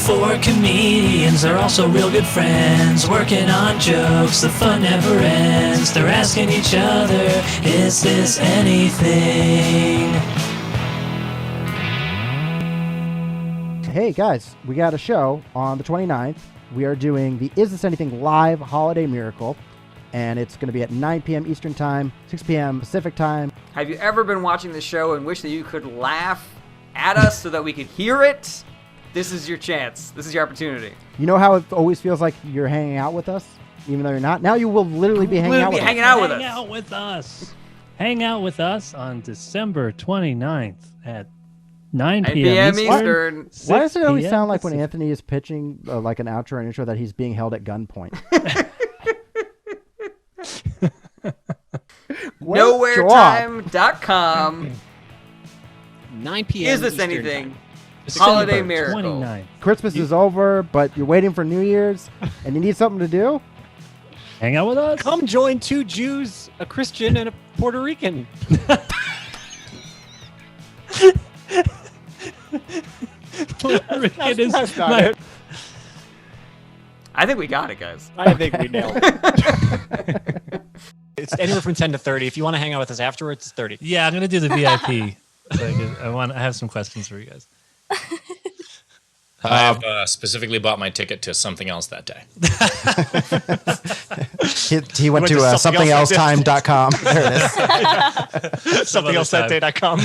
Four comedians are also real good friends, working on jokes, the fun never ends. They're asking each other, is this anything? Hey guys, we got a show on the 29th. We are doing the Is This Anything live holiday miracle, and it's going to be at 9 p.m. Eastern Time, 6 p.m. Pacific Time. Have you ever been watching the show and wish that you could laugh at us so that we could hear it? This is your chance. This is your opportunity. You know how it always feels like you're hanging out with us, even though you're not? Now you will literally be hanging out with us. Hang out with us. Hang out with us on December 29th at 9 p.m. Eastern. Why does it always sound like when Anthony is pitching like an outro and intro that he's being held at gunpoint? Nowheretime.com. 9 p.m. Is this Eastern anything? Time. Holiday miracle. 29th. Christmas is over, but you're waiting for New Year's, and you need something to do? Hang out with us. Come join two Jews, a Christian, and a Puerto Rican. Puerto Rican is I think we got it, guys. I think we nailed it. It's anywhere from 10 to 30. If you want to hang out with us afterwards, it's 30. Yeah, I'm gonna do the VIP. I have some questions for you guys. I have specifically bought my ticket to something else that day. He went to somethingelssetime.com. There it is. Somethingelssetday.com.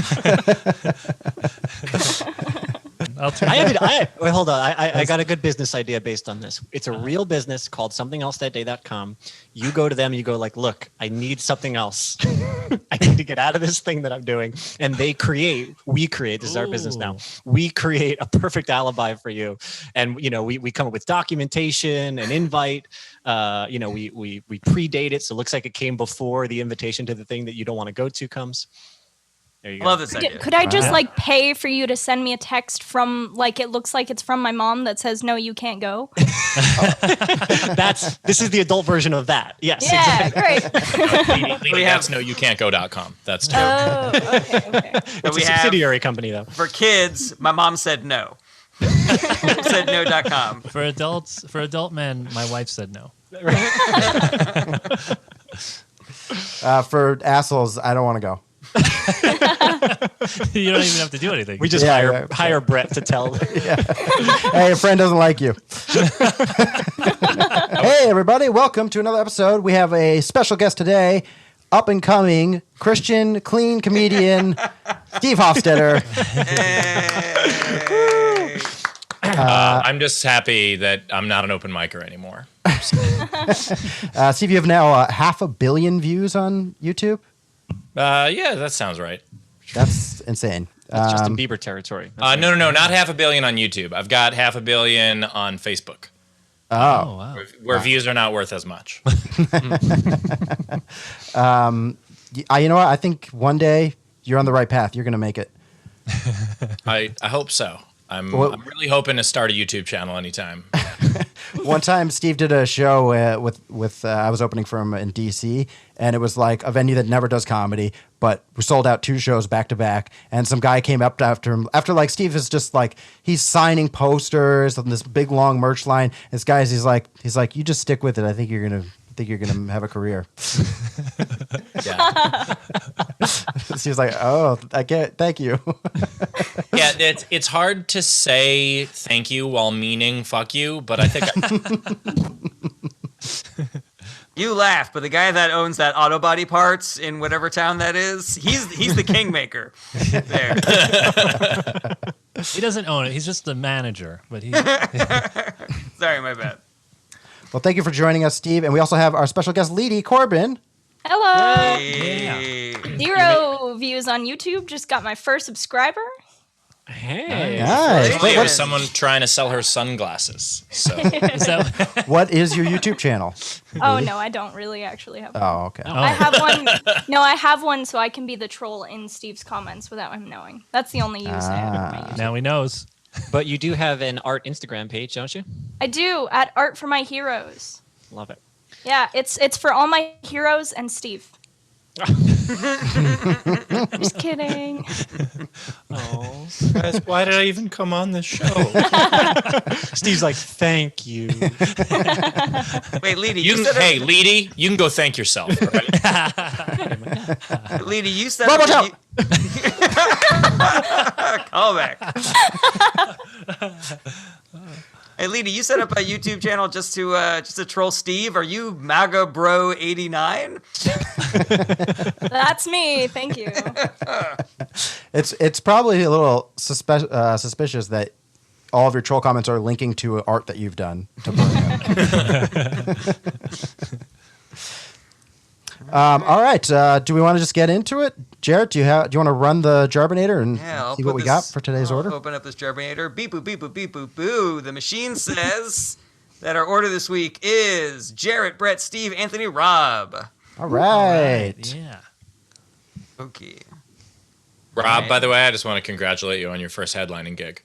Wait, hold on. I got a good business idea based on this. It's a real business called somethingelssetday.com. You go to them, you go like, look, I need something else. I need to get out of this thing that I'm doing. And we create, this is our business now. We create a perfect alibi for you. And, we come up with documentation, an invite. We predate it. So it looks like it came before the invitation to the thing that you don't want to go to comes. There you go. I love this idea. Could I just pay for you to send me a text from it looks like it's from my mom that says, no, you can't go? This is the adult version of that. Yes. Yeah, exactly. Leading that's noyoucan'tgo.com. That's true. Oh, okay. It's a subsidiary company, though. For kids, my mom said no. Said no.com. For adult men, my wife said no. For assholes, I don't want to go. You don't even have to do anything. We just hire Brett to tell. Hey, a friend doesn't like you. Hey, everybody. Welcome to another episode. We have a special guest today, up and coming Christian clean comedian, Steve Hofstetter. Hey. I'm just happy that I'm not an open micer anymore. Steve, you have now 500 million views on YouTube. Yeah, that sounds right. That's insane. That's Justin Bieber territory. No, not 500 million on YouTube. I've got 500 million on Facebook. Oh, wow. Where views are not worth as much. You know what? I think one day you're on the right path. You're going to make it. I hope so. I'm really hoping to start a YouTube channel anytime. One time, Steve did a show with I was opening for him in DC, and it was like a venue that never does comedy, but we sold out 2 shows back to back. And some guy came up after him after Steve is just he's signing posters on this big long merch line. This guy he's like you just stick with it. I think you're gonna have a career. Yeah. She was like, oh, I get, thank you. Yeah, it's hard to say thank you while meaning fuck you, but I think You laugh, but the guy that owns that auto body parts in whatever town that is, he's the kingmaker. There. He doesn't own it. He's just the manager. But he's Sorry, my bad. Well, thank you for joining us, Steve. And we also have our special guest, Leedy Corbin. Hello. Hey. 0 views on YouTube. Just got my first subscriber. Hey. Nice. we have someone trying to sell her sunglasses. So What is your YouTube channel? Oh, no, I don't really actually have one. Oh, okay. I have one. No, I have one so I can be the troll in Steve's comments without him knowing. That's the only use I have of my YouTube. now he knows. But you do have an art Instagram page, don't you? I do, at Art for My Heroes. Love it. Yeah, it's for all my heroes and Steve. Just kidding. Oh. Guys, why did I even come on this show? Steve's like, thank you. Wait, Leedy, You you can, said hey, Leedy, you can go thank yourself. All right? Leedy, you said Roboto! Call back. Hey, Leedy, you set up a YouTube channel just to troll Steve. Are you MAGA Bro 89? That's me. Thank you. It's probably a little suspicious that all of your troll comments are linking to art that you've done to burn them. All right. Do we want to just get into it? Jarret, do you want to run the Jarbinator and Yeah, see what we got for today's order? Open up this Jarbinator. Beep boop beep boop beep boop boo. The machine says that our order this week is Jarret, Brett, Steve, Anthony, Rob. All right. Yeah. Okay. Rob, by the way, I just want to congratulate you on your first headlining gig.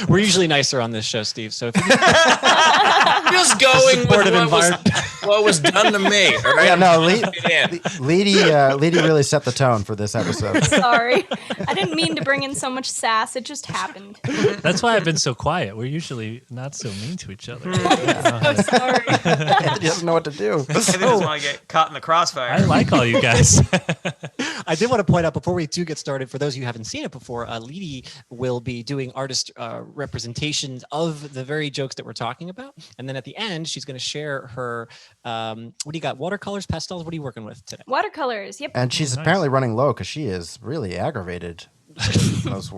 We're usually nicer on this show, Steve. So if you Just going with Supportive what was done to me. All right? Yeah, no, Yeah. Leedy really set the tone for this episode. Sorry. I didn't mean to bring in so much sass. It just happened. That's why I've been so quiet. We're usually not so mean to each other. I'm sorry. He doesn't know what to do. Anthony doesn't want to get caught in the crossfire. I like all you guys. I did want to point out before we do get started, for those of you who haven't seen it before, Leedy will be doing artist representations of the very jokes that we're talking about. And then at the end, she's going to share her, what do you got? Watercolors, pastels? What are you working with today? Watercolors. Yep. And she's Nice. apparently running low because she is really aggravated. Something's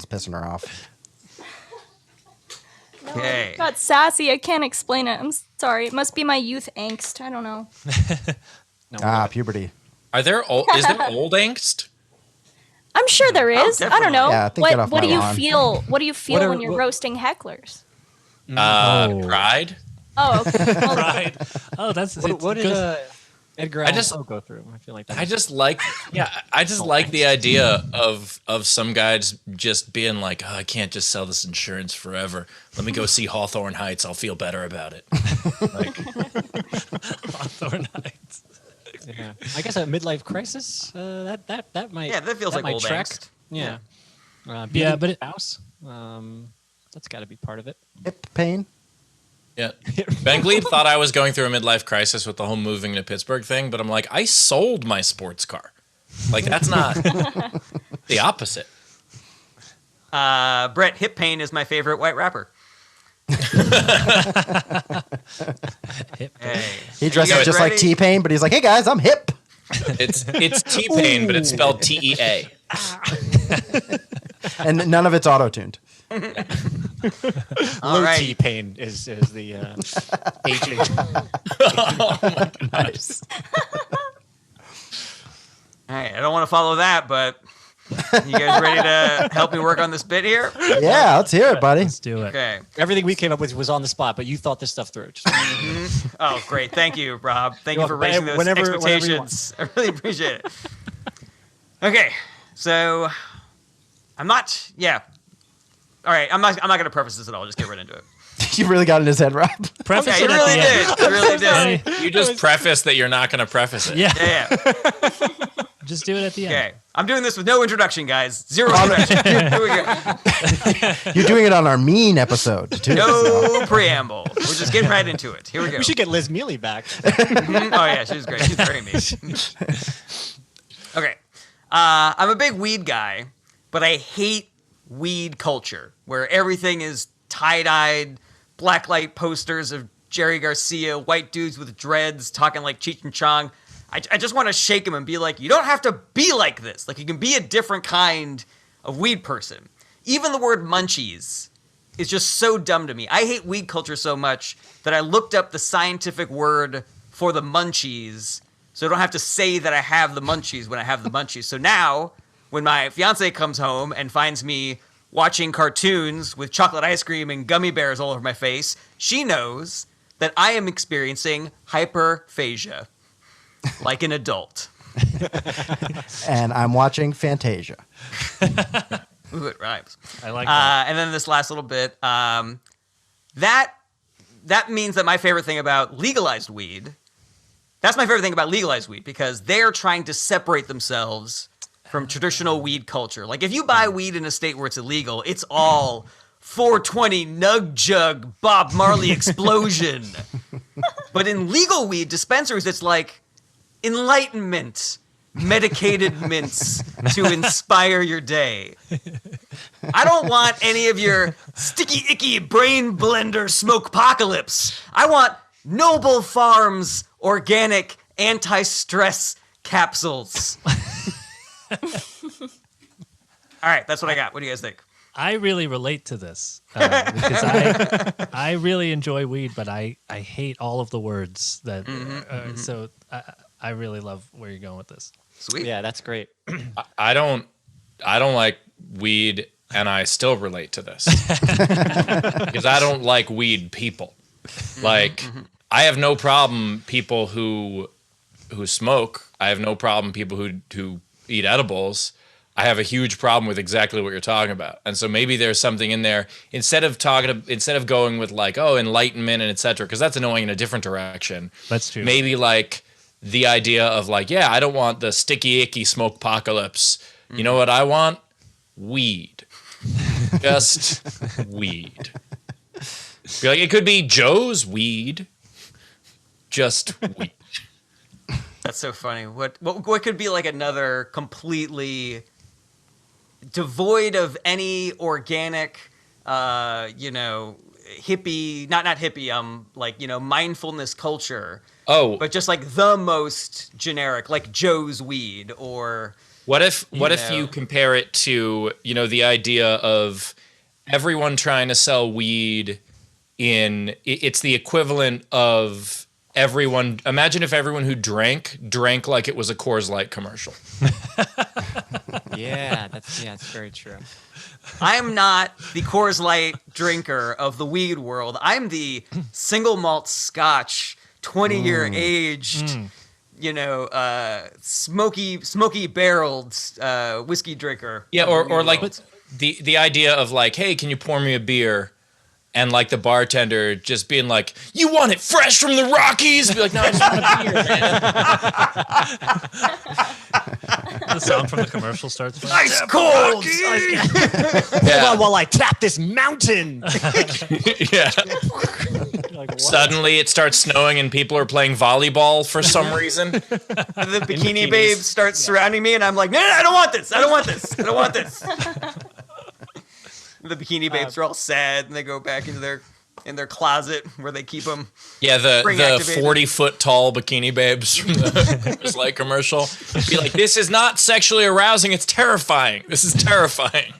pissing her off. Okay. Got sassy. I can't explain it. I'm sorry. It must be my youth angst. I don't know. No, Puberty. Is there old angst? I'm sure there is. I don't know. Yeah, I think get off what my do you lawn. feel? What do you feel What are- when you're what- roasting hecklers? Pride? Oh, okay. Well, Right. Oh, that's What did Edgar I Allan just- Poe go through? I feel like that. I just like the idea of some guys just being like, oh, I can't just sell this insurance forever. Let me go see Hawthorne Heights. I'll feel better about it. Like, Hawthorne Heights. Yeah. I guess a midlife crisis. That might. Yeah, that feels like might old track. angst. Yeah. Yeah, but it- spouse. That's got to be part of it. Hip pain. yeah. Ben Glebe thought I was going through a midlife crisis with the whole moving to Pittsburgh thing, but I'm like, I sold my sports car. Like, that's not the opposite. Brett, hip pain is my favorite white rapper. Hey. He You dresses guys just like ready? T-Pain, but he's like, hey guys, I'm hip. It's T-Pain, but it's spelled T-E-A. And none of it's auto-tuned. All Low right. T pain is the aging. Nice. All right, I don't want to follow that, but you guys ready to help me work on this bit here? Yeah, let's hear it, buddy. Let's do it. Okay. Everything we came up with was on the spot, but you thought this stuff through. Just- Oh, great. Thank you, Rob. Thank you You're for welcome. raising those Whenever you want. expectations. I really appreciate it. Okay, so I'm not. Yeah. All right, I'm not going to preface this at all. Just get right into it. You really got in his head, Rob. Preface Yeah, you it at really the end. did. You really did. You just preface that you're not going to preface it. Yeah, Yeah. just do it at the end. Okay. I'm doing this with no introduction, guys. Zero introduction. Here we go. You're doing it on our mean episode, too. No preamble. We're just getting right into it. Here we go. we should get Liz Mealy back. Oh yeah, she was great. She's very mean. Okay, I'm a big weed guy, but I hate weed culture where everything is tie-dyed, blacklight posters of Jerry Garcia, white dudes with dreads talking like Cheech and Chong. I just want to shake him and be like, you don't have to be like this. Like, you can be a different kind of weed person. Even the word munchies is just so dumb to me. I hate weed culture so much that I looked up the scientific word for the munchies so I don't have to say that I have the munchies when I have the munchies. So now, when my fiance comes home and finds me watching cartoons with chocolate ice cream and gummy bears all over my face, she knows that I am experiencing hyperphagia, like an adult. And I'm watching Fantasia. Ooh, it rhymes. I like that. And then this last little bit, that means that my favorite thing about legalized weed That's my favorite thing about legalized weed, because they're trying to separate themselves from traditional weed culture. Like if you buy weed in a state where it's illegal, it's all 420 nug jug Bob Marley explosion. But in legal weed dispensaries, it's like enlightenment, medicated mints to inspire your day. I don't want any of your sticky icky brain blender smoke apocalypse. I want Noble Farms organic anti-stress capsules. All right, that's what I got. What do you guys think? I really relate to this because I really enjoy weed, but I hate all of the words that. So I really love where you're going with this. Sweet. Yeah, that's great. I don't like weed, and I still relate to this because I don't like weed people. Like I have no problem people who smoke. I have no problem people who eat edibles. I have a huge problem with exactly what you're talking about. And so maybe there's something in there instead of going with like, oh, enlightenment and et cetera, because that's annoying in a different direction. That's true. Maybe like the idea of like, yeah, I don't want the sticky icky smoke apocalypse. You know what I want? Weed. Just weed. Be like, it could be Joe's weed. Just weed. That's so funny. What could be like another completely devoid of any organic, hippie, not hippie, mindfulness culture. Oh, But just like the most generic, like Joe's weed or. what if you compare it to, the idea of everyone trying to sell weed it's the equivalent of everyone. Imagine if everyone who drank like it was a Coors Light commercial. Yeah, that's very true. I'm not the Coors Light drinker of the weed world. I'm the single malt Scotch, 20-year aged, smoky barreled whiskey drinker. Yeah, of the or weed like world. the idea of like, hey, can you pour me a beer? And like the bartender just being like, you want it fresh from the Rockies? Be like, no, I just want a beer, man. The song from the commercial starts playing. Ice cold. Yeah. While I tap this mountain. Yeah. Like, what? Suddenly it starts snowing and people are playing volleyball for some reason. The bikini bikinis. babes start surrounding me, and I'm like, no, I don't want this. I don't want this. I don't want this. The bikini babes are all sad, and they go back into their closet where they keep them. Yeah, the Spring activated. 40-foot tall bikini babes from the Coors Light commercial. Be like, this is not sexually arousing. It's terrifying. This is terrifying.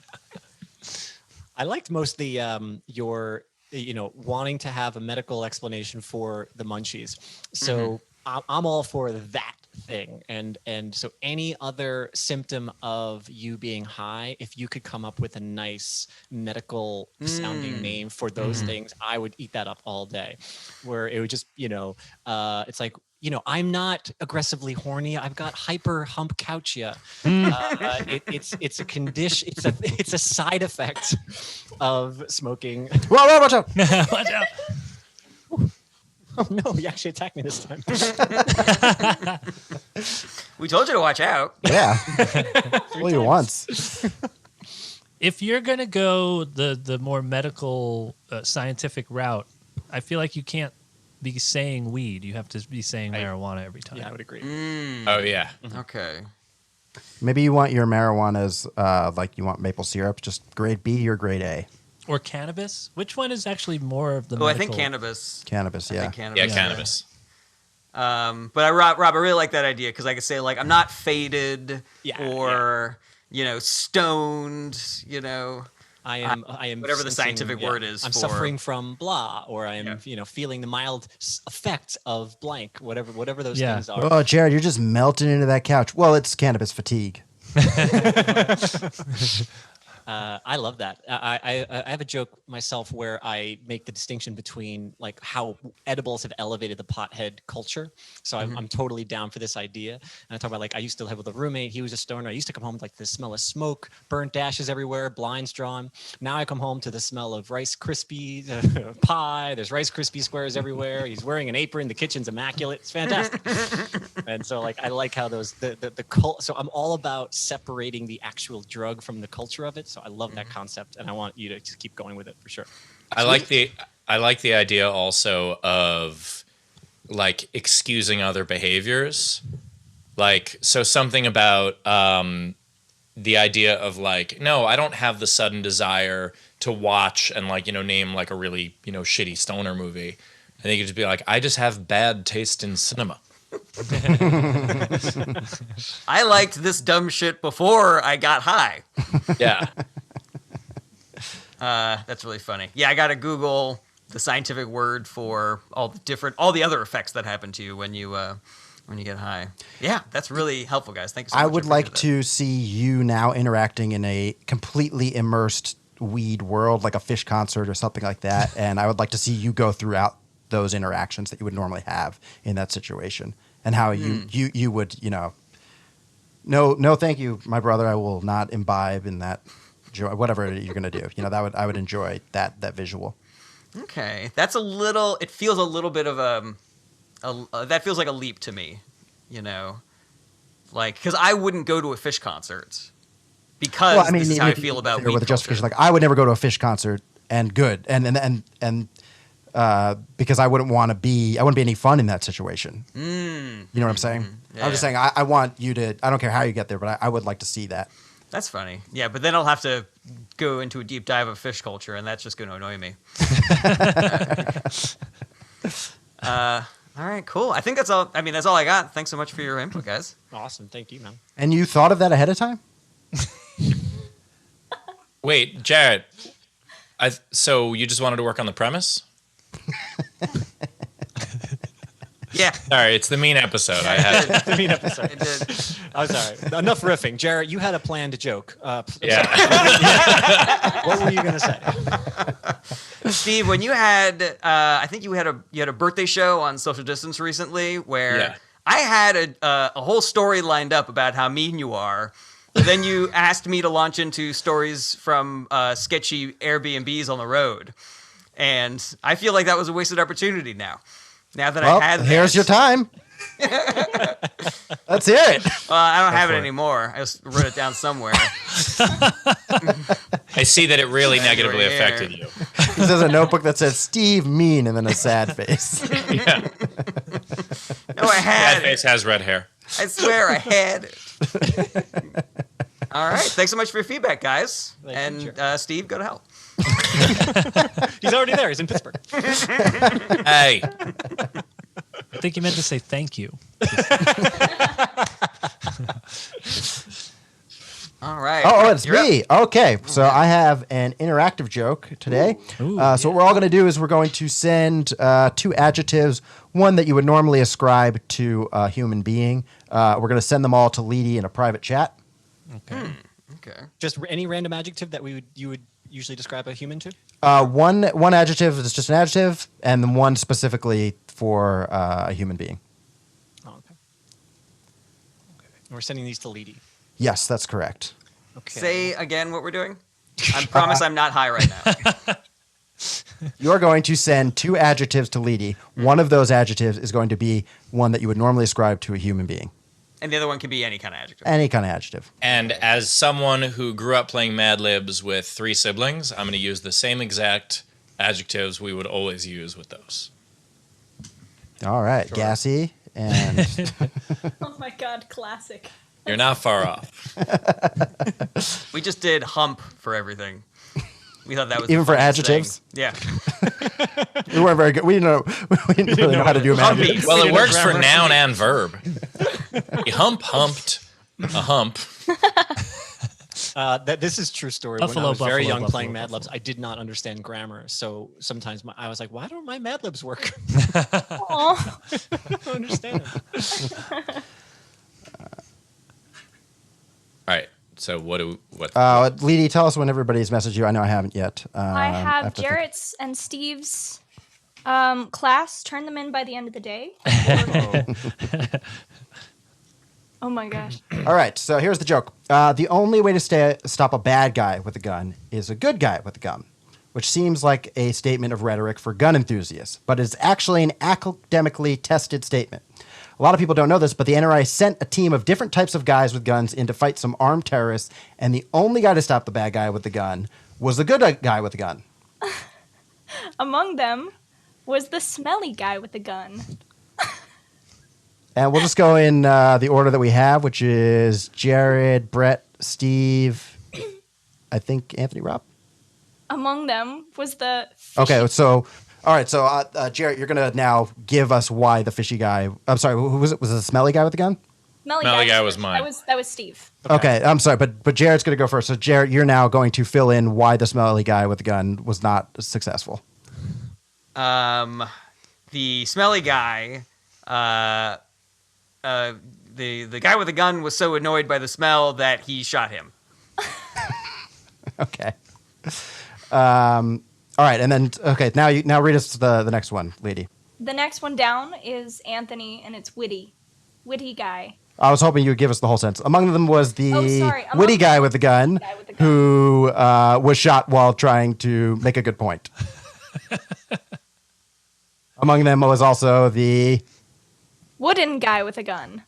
I liked most the your wanting to have a medical explanation for the munchies. So I'm all for that thing, and so any other symptom of you being high, if you could come up with a nice medical sounding name for those things, I would eat that up all day. Where it would just it's like, I'm not aggressively horny. I've got hyperhumpcouchia. It's a condition. It's a side effect of smoking. Whoa, watch out! Watch out. Oh no, he actually attacked me this time. We told you to watch out. Yeah. Fool you once. If you're going to go the more medical, scientific route, I feel like you can't be saying weed. You have to be saying marijuana every time. Yeah, I would agree. Oh, yeah. Okay. Maybe you want your marijuana's like you want maple syrup, just grade B or grade A. Or cannabis? Which one is actually more of the Oh, I medical? think cannabis. Cannabis, I yeah. think cannabis. Yeah, cannabis. But Rob, I really like that idea because I could say like I'm not faded or stoned. I am whatever the sensing- scientific word is. I'm for, suffering from blah, or I am feeling the mild effects of blank, whatever those things are. Oh, Jared, you're just melting into that couch. Well, it's cannabis fatigue. I love that. I have a joke myself where I make the distinction between like how edibles have elevated the pothead culture. So I'm totally down for this idea. And I talk about like I used to live with a roommate. He was a stoner. I used to come home with like the smell of smoke, burnt ashes everywhere, blinds drawn. Now I come home to the smell of Rice Krispie pie. There's Rice Krispie squares everywhere. He's wearing an apron. The kitchen's immaculate. It's fantastic. And so like I like how those the cult. So I'm all about separating the actual drug from the culture of it. So I love that concept, and I want you to just keep going with it for sure. I like the idea also of like excusing other behaviors. Like, so something about the idea of like, no, I don't have the sudden desire to watch and like, name like a really, shitty stoner movie. I think it'd just be like, I just have bad taste in cinema. I liked this dumb shit before I got high. Yeah. That's really funny. Yeah, I gotta Google the scientific word for all the other effects that happen to you when you get high. Yeah, that's really helpful, guys. Thank you so much. I would like to see you now interacting in a completely immersed weed world, like a Fish concert or something like that. And I would like to see you go throughout those interactions that you would normally have in that situation, and how you would, no, thank you, my brother. I will not imbibe in that joy, whatever you're going to do. I would enjoy that visual. Okay, it feels a little bit of that feels like a leap to me, like, because I wouldn't go to a Fish concert because this is how I feel about weed with the justification. Like, I would never go to a Fish concert, and good, and because I wouldn't be any fun in that situation. You know what I'm saying? Yeah. I'm just saying I want you to. I don't care how you get there, but I would like to see that. That's funny. Yeah, but then I'll have to go into a deep dive of Fish culture, and that's just going to annoy me. All right, cool. I think that's all. I mean, that's all I got. Thanks so much for your input, guys. Awesome. Thank you, man. And you thought of that ahead of time? Wait, Jarret. So you just wanted to work on the premise? Yeah. Sorry, it's the mean episode. I had The mean episode. It did. I'm sorry. Enough riffing. Jarret, you had a planned joke. yeah. What were you going to say? Steve, when you had, I think you had a birthday show on Social Distance recently where I had a whole story lined up about how mean you are. But then you asked me to launch into stories from sketchy Airbnbs on the road. And I feel like that was a wasted opportunity now. Now that I had here's your time. Let's hear it. I don't have it anymore. I just wrote it down somewhere. I see that it really negatively affected you. There's a notebook that says Steve mean and then a sad face. Yeah. No, I had That face it. has red hair. I swear I had it. All right. Thanks so much for your feedback, guys. Thank you, Steve, go to hell. He's already there. He's in Pittsburgh. Hey. I think you meant to say thank you. All right. Oh, it's You're me. up. Okay, so I have an interactive joke today. Ooh, So what we're all going to do is we're going to send two adjectives, one that you would normally ascribe to a human being. We're going to send them all to Leedy in a private chat. Okay. Okay. Just any random adjective that you would usually describe a human to? One adjective is just an adjective, and then one specifically for a human being. Oh, okay. And we're sending these to Leedy. Yes, that's correct. Okay. Say again what we're doing. I promise I'm not high right now. You're going to send two adjectives to Leedy. One of those adjectives is going to be one that you would normally ascribe to a human being. And the other one can be any kind of adjective. Any kind of adjective. And as someone who grew up playing Mad Libs with 3 siblings, I'm going to use the same exact adjectives we would always use with those. All right, gassy and Oh my god, classic. You're not far off. We just did hump for everything. We thought that was Even the for funniest adjectives? thing. Yeah. we weren't very good. We didn't really know how to do Humpy. adjectives. Well, it works for noun and verb. He humped a hump. This is true story. Buffalo, when I was very buffalo, young buffalo, playing Mad buffalo. Libs, I did not understand grammar. So sometimes I was like, why don't my Mad Libs work? Aw. I don't understand it. All right. So what? Leedy, tell us when everybody's messaged you. I know I haven't yet. I have to think. Jarrett's and Steve's class. Turn them in by the end of the day. Oh my gosh. All right, so here's the joke. The only way to stop a bad guy with a gun is a good guy with a gun, which seems like a statement of rhetoric for gun enthusiasts, but it's actually an academically tested statement. A lot of people don't know this, but the NRA sent a team of different types of guys with guns in to fight some armed terrorists, and the only guy to stop the bad guy with the gun was the good guy with the gun. Among them was the smelly guy with the gun. And we'll just go in the order that we have, which is Jarret, Brett, Steve, I think Anthony, Rob. Among them was the Okay, so all right, so Jarret, you're gonna now give us why the fishy guy. I'm sorry, who was it? Was it the smelly guy with the gun? smelly guy was mine. That was Steve. Okay, I'm sorry, but Jarrett's gonna go first. So Jarret, you're now going to fill in why the smelly guy with the gun was not successful. The smelly guy, the guy with the gun was so annoyed by the smell that he shot him. Okay. All right, and then now read us the next one, lady. The next one down is Anthony, and it's witty guy. I was hoping you would give us the whole sentence. Among them was the Among witty guy them with the gun, who was shot while trying to make a good point. Among them was also the wooden guy with a gun.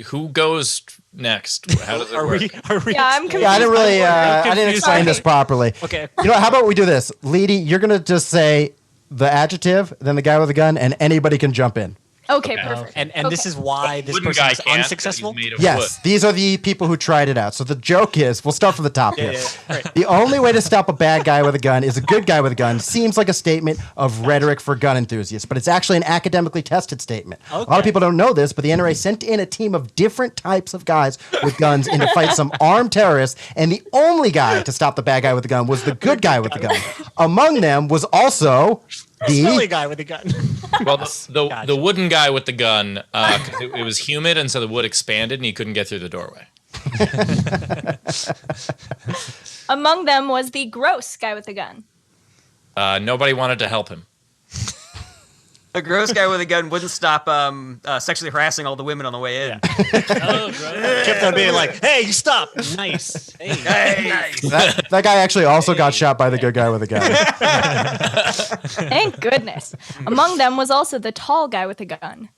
Who goes next? How does it work? Yeah, I'm confused. Yeah, I didn't explain this properly. Okay. You know what, how about we do this? Leedy, you're going to just say the adjective, then the guy with the gun, and anybody can jump in. Okay, perfect. And Okay. this is why this Wooden person guy is can't 'cause he's unsuccessful? made of Yes, wood. these are the people who tried it out. So the joke is, we'll start from the top here. Right. The only way to stop a bad guy with a gun is a good guy with a gun. Seems like a statement of rhetoric for gun enthusiasts, but it's actually an academically tested statement. A lot of people don't know this, but the NRA sent in a team of different types of guys with guns in to fight some armed terrorists, and the only guy to stop the bad guy with the gun was the good guy with the gun. Among them was also Smelly guy with a gun. Well, the wooden guy with the gun, 'cause it was humid, and so the wood expanded, and he couldn't get through the doorway. Among them was the gross guy with a gun. Nobody wanted to help him. A gross guy with a gun wouldn't stop sexually harassing all the women on the way in. Kept on being like, hey, you stop. Nice. Hey. that guy actually also got shot by the good guy with a gun. Thank goodness. Among them was also the tall guy with a gun.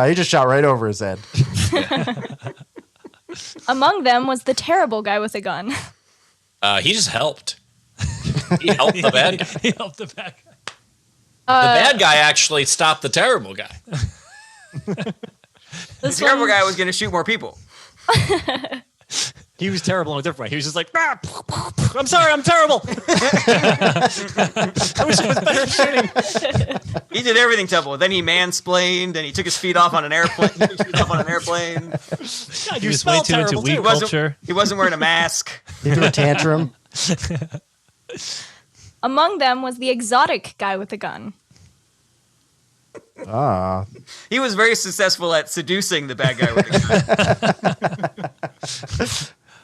He just shot right over his head. Among them was the terrible guy with a gun. He just helped. He helped the bad guy. He helped the bad guy. The bad guy actually stopped the terrible guy. The This terrible one- guy was going to shoot more people. He was terrible in a different way. He was just like, I'm sorry, I'm terrible. I wish it was better at shooting. He did everything terrible. Then he mansplained, and he took his feet off on an airplane. God, He you was smell way too into terrible weed too. culture. He wasn't wearing a mask. He threw a tantrum. Among them was the exotic guy with a gun. Ah. He was very successful at seducing the bad guy with the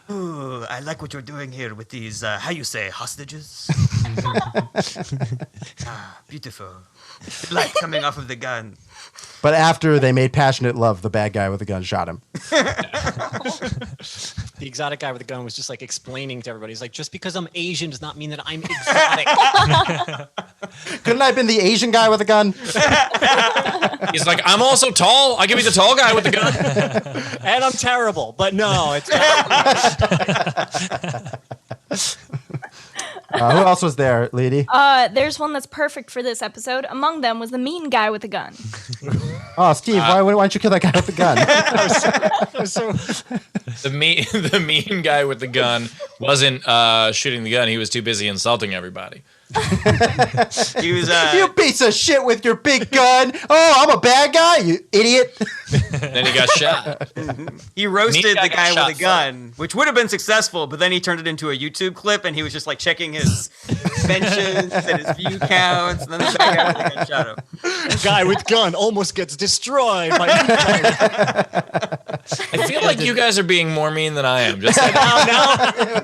gun. Ooh, I like what you're doing here with these, how you say, hostages? Beautiful. The light coming off of the gun. But after they made passionate love, the bad guy with the gun shot him. The exotic guy with the gun was just like explaining to everybody. He's like, just because I'm Asian does not mean that I'm exotic. Couldn't I have been the Asian guy with a gun? He's like, I'm also tall. I'll give you the tall guy with the gun. And I'm terrible. But no, it's Who else was there, Leedy? There's one that's perfect for this episode. Among them was the mean guy with a gun. Oh, Steve, why don't you kill that guy with the gun? The mean guy with the gun wasn't shooting the gun. He was too busy insulting everybody. He was You piece of shit with your big gun. Oh, I'm a bad guy, you idiot. Then he got shot. he roasted Neat guy the guy got with a shot gun, which would have been successful, but then he turned it into a YouTube clip and he was just like checking his mentions and his view counts, and then the guy with the gun shot him. Guy with gun almost gets destroyed. By I feel like you guys are being more mean than I am. Just like,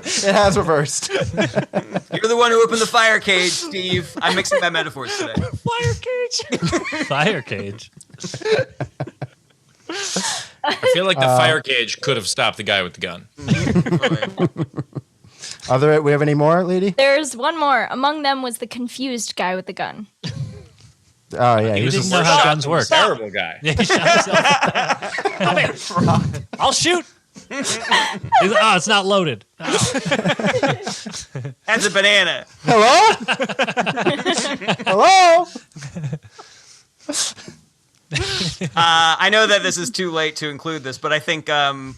It has reversed. You're the one who opened the fire cage, Steve. I'm mixing my metaphors today. fire cage. Fire cage. I feel like the fire cage could have stopped the guy with the gun. We have any more, lady? There's one more. Among them was the confused guy with the gun. Oh yeah, He was didn't the know worst how shot guns from the work. terrible guy. Yeah, he shot himself. Come here. I'll shoot. Oh, it's not loaded. That's a banana. Hello? Hello? I know that this is too late to include this, but I think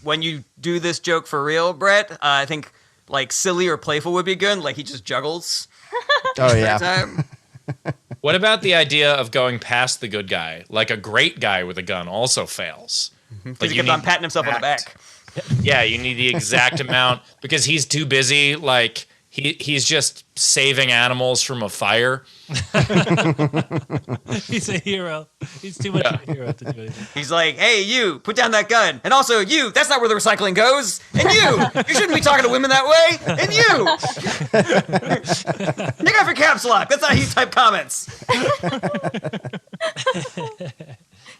when you do this joke for real, Brett, I think like silly or playful would be good. Like he just juggles Oh every yeah. time. What about the idea of going past the good guy? Like a great guy with a gun also fails. Because he kept on patting himself on the back. Yeah, you need the exact amount because he's too busy. Like he's just saving animals from a fire. He's a hero. He's too much of a hero to do anything. He's like, hey, you, put down that gun. And also, you, that's not where the recycling goes. And you shouldn't be talking to women that way. And you, take off your caps lock. That's not how you type comments.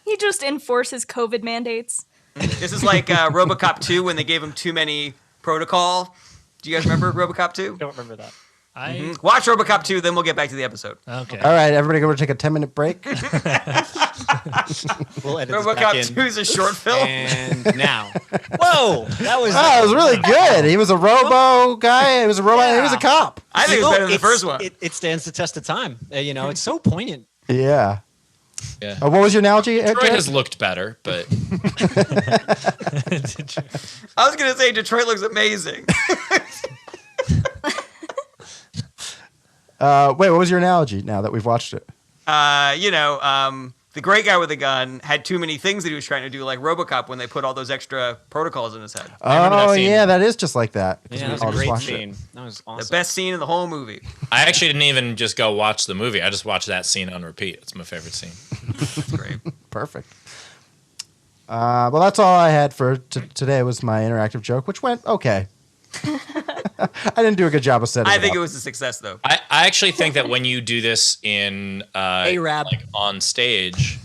He just enforces COVID mandates. This is like RoboCop 2 when they gave him too many protocol. Do you guys remember RoboCop 2? Don't remember that. Watch RoboCop 2, then we'll get back to the episode. Okay. All right, everybody, go take a 10-minute break. We'll edit this back RoboCop in. 2 is a short film. And now. Whoa! That was. Oh, it was really good. He was a robo guy. He was a robot. He was a cop. I think it's better than the first one. It stands the test of time. It's so poignant. Yeah. Yeah. What was your analogy, Detroit Jared? has looked better, but I was going to say Detroit looks amazing. Wait, what was your analogy now that we've watched it? The great guy with the gun had too many things that he was trying to do, like RoboCop when they put all those extra protocols in his head. remember that Oh, scene. yeah, that is just like that. Yeah, We that was all a just great watched it. scene. That was awesome. The best scene in the whole movie. I actually didn't even just go watch the movie. I just watched that scene on repeat. It's my favorite scene. It's great. Perfect. Well, that's all I had for today was my interactive joke, which went okay. I didn't do a good job of setting I it think up. it was a success, though. I actually think that when you do this in A-Rab. like on stage,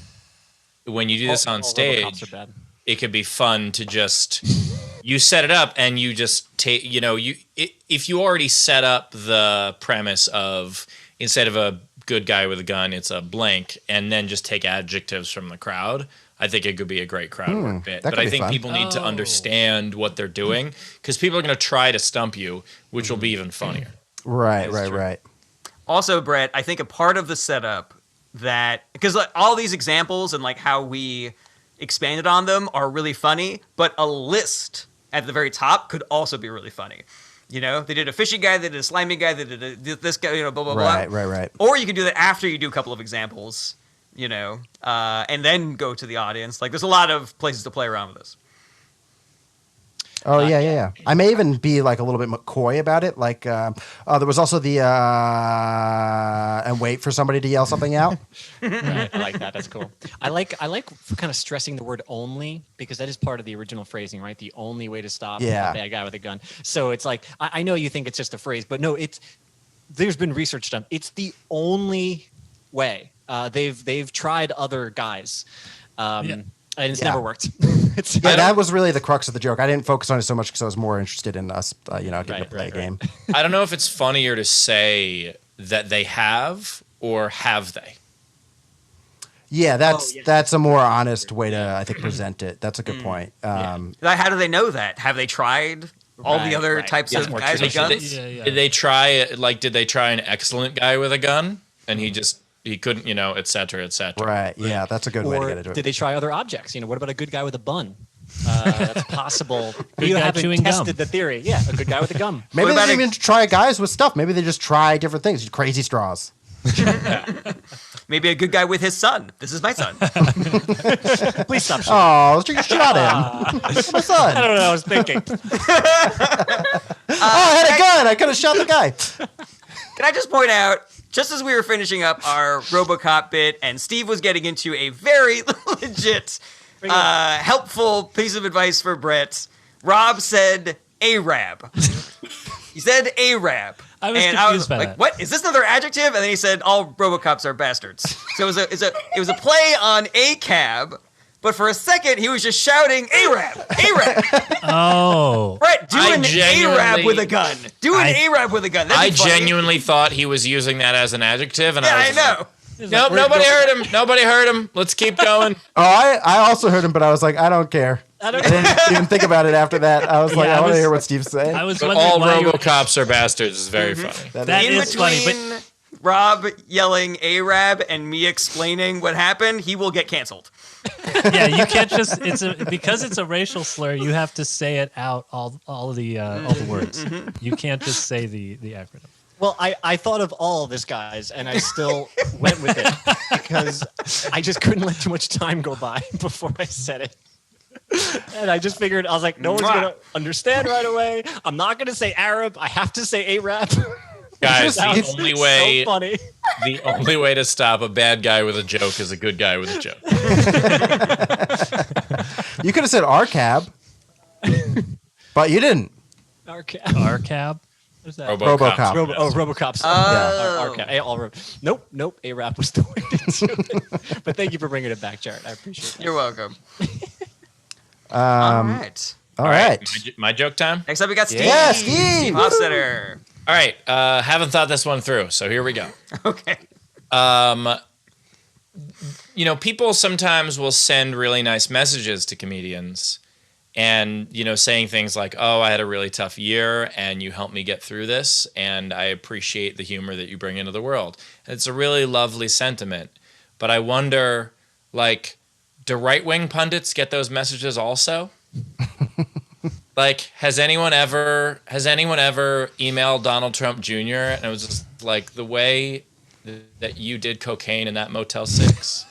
when you do this on All stage, RoboCops are bad. it could be fun to just you set it up and you just take if you already set up the premise of instead of a good guy with a gun, it's a blank, and then just take adjectives from the crowd. I think it could be a great crowd work bit. that But could I be think fun. people need to understand what they're doing because people are going to try to stump you, which will be even funnier. Right. Also, Brett, I think a part of the setup that because like, all these examples and like how we expanded on them are really funny, but a list at the very top could also be really funny. You know, they did a fishy guy, they did a slimy guy, they did this guy, blah blah blah. Right. Or you could do that after you do a couple of examples, and then go to the audience. Like, there's a lot of places to play around with this. Oh, yeah. I may even be like a little bit coy about it. Like, there was also the and wait for somebody to yell something out. Right, I like that. That's cool. I like kind of stressing the word only because that is part of the original phrasing, right? The only way to stop a bad guy with a gun. So it's like I know you think it's just a phrase, but no, there's been research done. It's the only way. They've tried other guys, and it's never worked. Yeah, that was really the crux of the joke. I didn't focus on it so much because I was more interested in us, getting to play a game. I don't know if it's funnier to say that they have or have they. Yeah, that's a more honest way to, I think, present it. That's a good point. Like, how do they know that? Have they tried all the other types That's of more guys with traditional. guns? Did they try an excellent guy with a gun and he couldn't, et cetera, et cetera. Right. Yeah, that's a good way to Or get into did it. they try other objects? What about a good guy with a bun? That's possible. Good You guy haven't chewing tested gum. the theory. Yeah, a good guy with a gum. Maybe What they about don't a- even try guys with stuff. Maybe they just try different things. Crazy straws. Maybe a good guy with his son. This is my son. Please stop shooting. Oh, let's take a shot at him. That's my I son. don't know what I was thinking. I had a gun. I could have shot the guy. Can I just point out, just as we were finishing up our RoboCop bit, and Steve was getting into a very legit, helpful piece of advice for Brett, Rob said Arab. He said Arab. I was and confused by like, that. what? Is this another adjective? And then he said, all RoboCops are bastards. So it was a play on a cab, but for a second he was just shouting Arab, Arab. Oh. Brett, do I an genuinely- Arab with a gun. Do an Arab with a gun. That'd I be funny. genuinely thought he was using that as an adjective, and Yeah, I I was know. Nope, nobody heard him. Nobody heard him. Let's keep going. Oh, I also heard him, but I was like, I don't care. I didn't even think about it after that. I was like, Yeah, I want to was- hear what Steve's saying. I was But wondering all why you were- RoboCops are bastards is very funny. That In is funny, between but Rob yelling Arab and me explaining what happened, he will get canceled. yeah, you can't just because it's a racial slur. You have to say it out all the words. You can't just say the acronym. Well, I thought of all of this, guys, and I still went with it because I just couldn't let too much time go by before I said it. And I just figured, I was like, no one's going to understand right away. I'm not going to say Arab. I have to say Arab. Guys, That the was only so way funny. the only way to stop a bad guy with a joke is a good guy with a joke. You could have said our cab, but you didn't. Our Our cab. What's that? RoboCop. RoboCops. Oh. Nope. A-Rap was the way to do it. But thank you for bringing it back, Jarret. I appreciate that. You're welcome. All right. All right. My joke time? Next up, we got Steve. Yeah, Steve. Steve Hofstetter. All right. Haven't thought this one through, so here we go. Okay. People sometimes will send really nice messages to comedians and, saying things like, oh, I had a really tough year and you helped me get through this and I appreciate the humor that you bring into the world. And it's a really lovely sentiment. But I wonder, do right-wing pundits get those messages also? Has anyone ever emailed Donald Trump Jr. and it was just like the way that you did cocaine in that Motel 6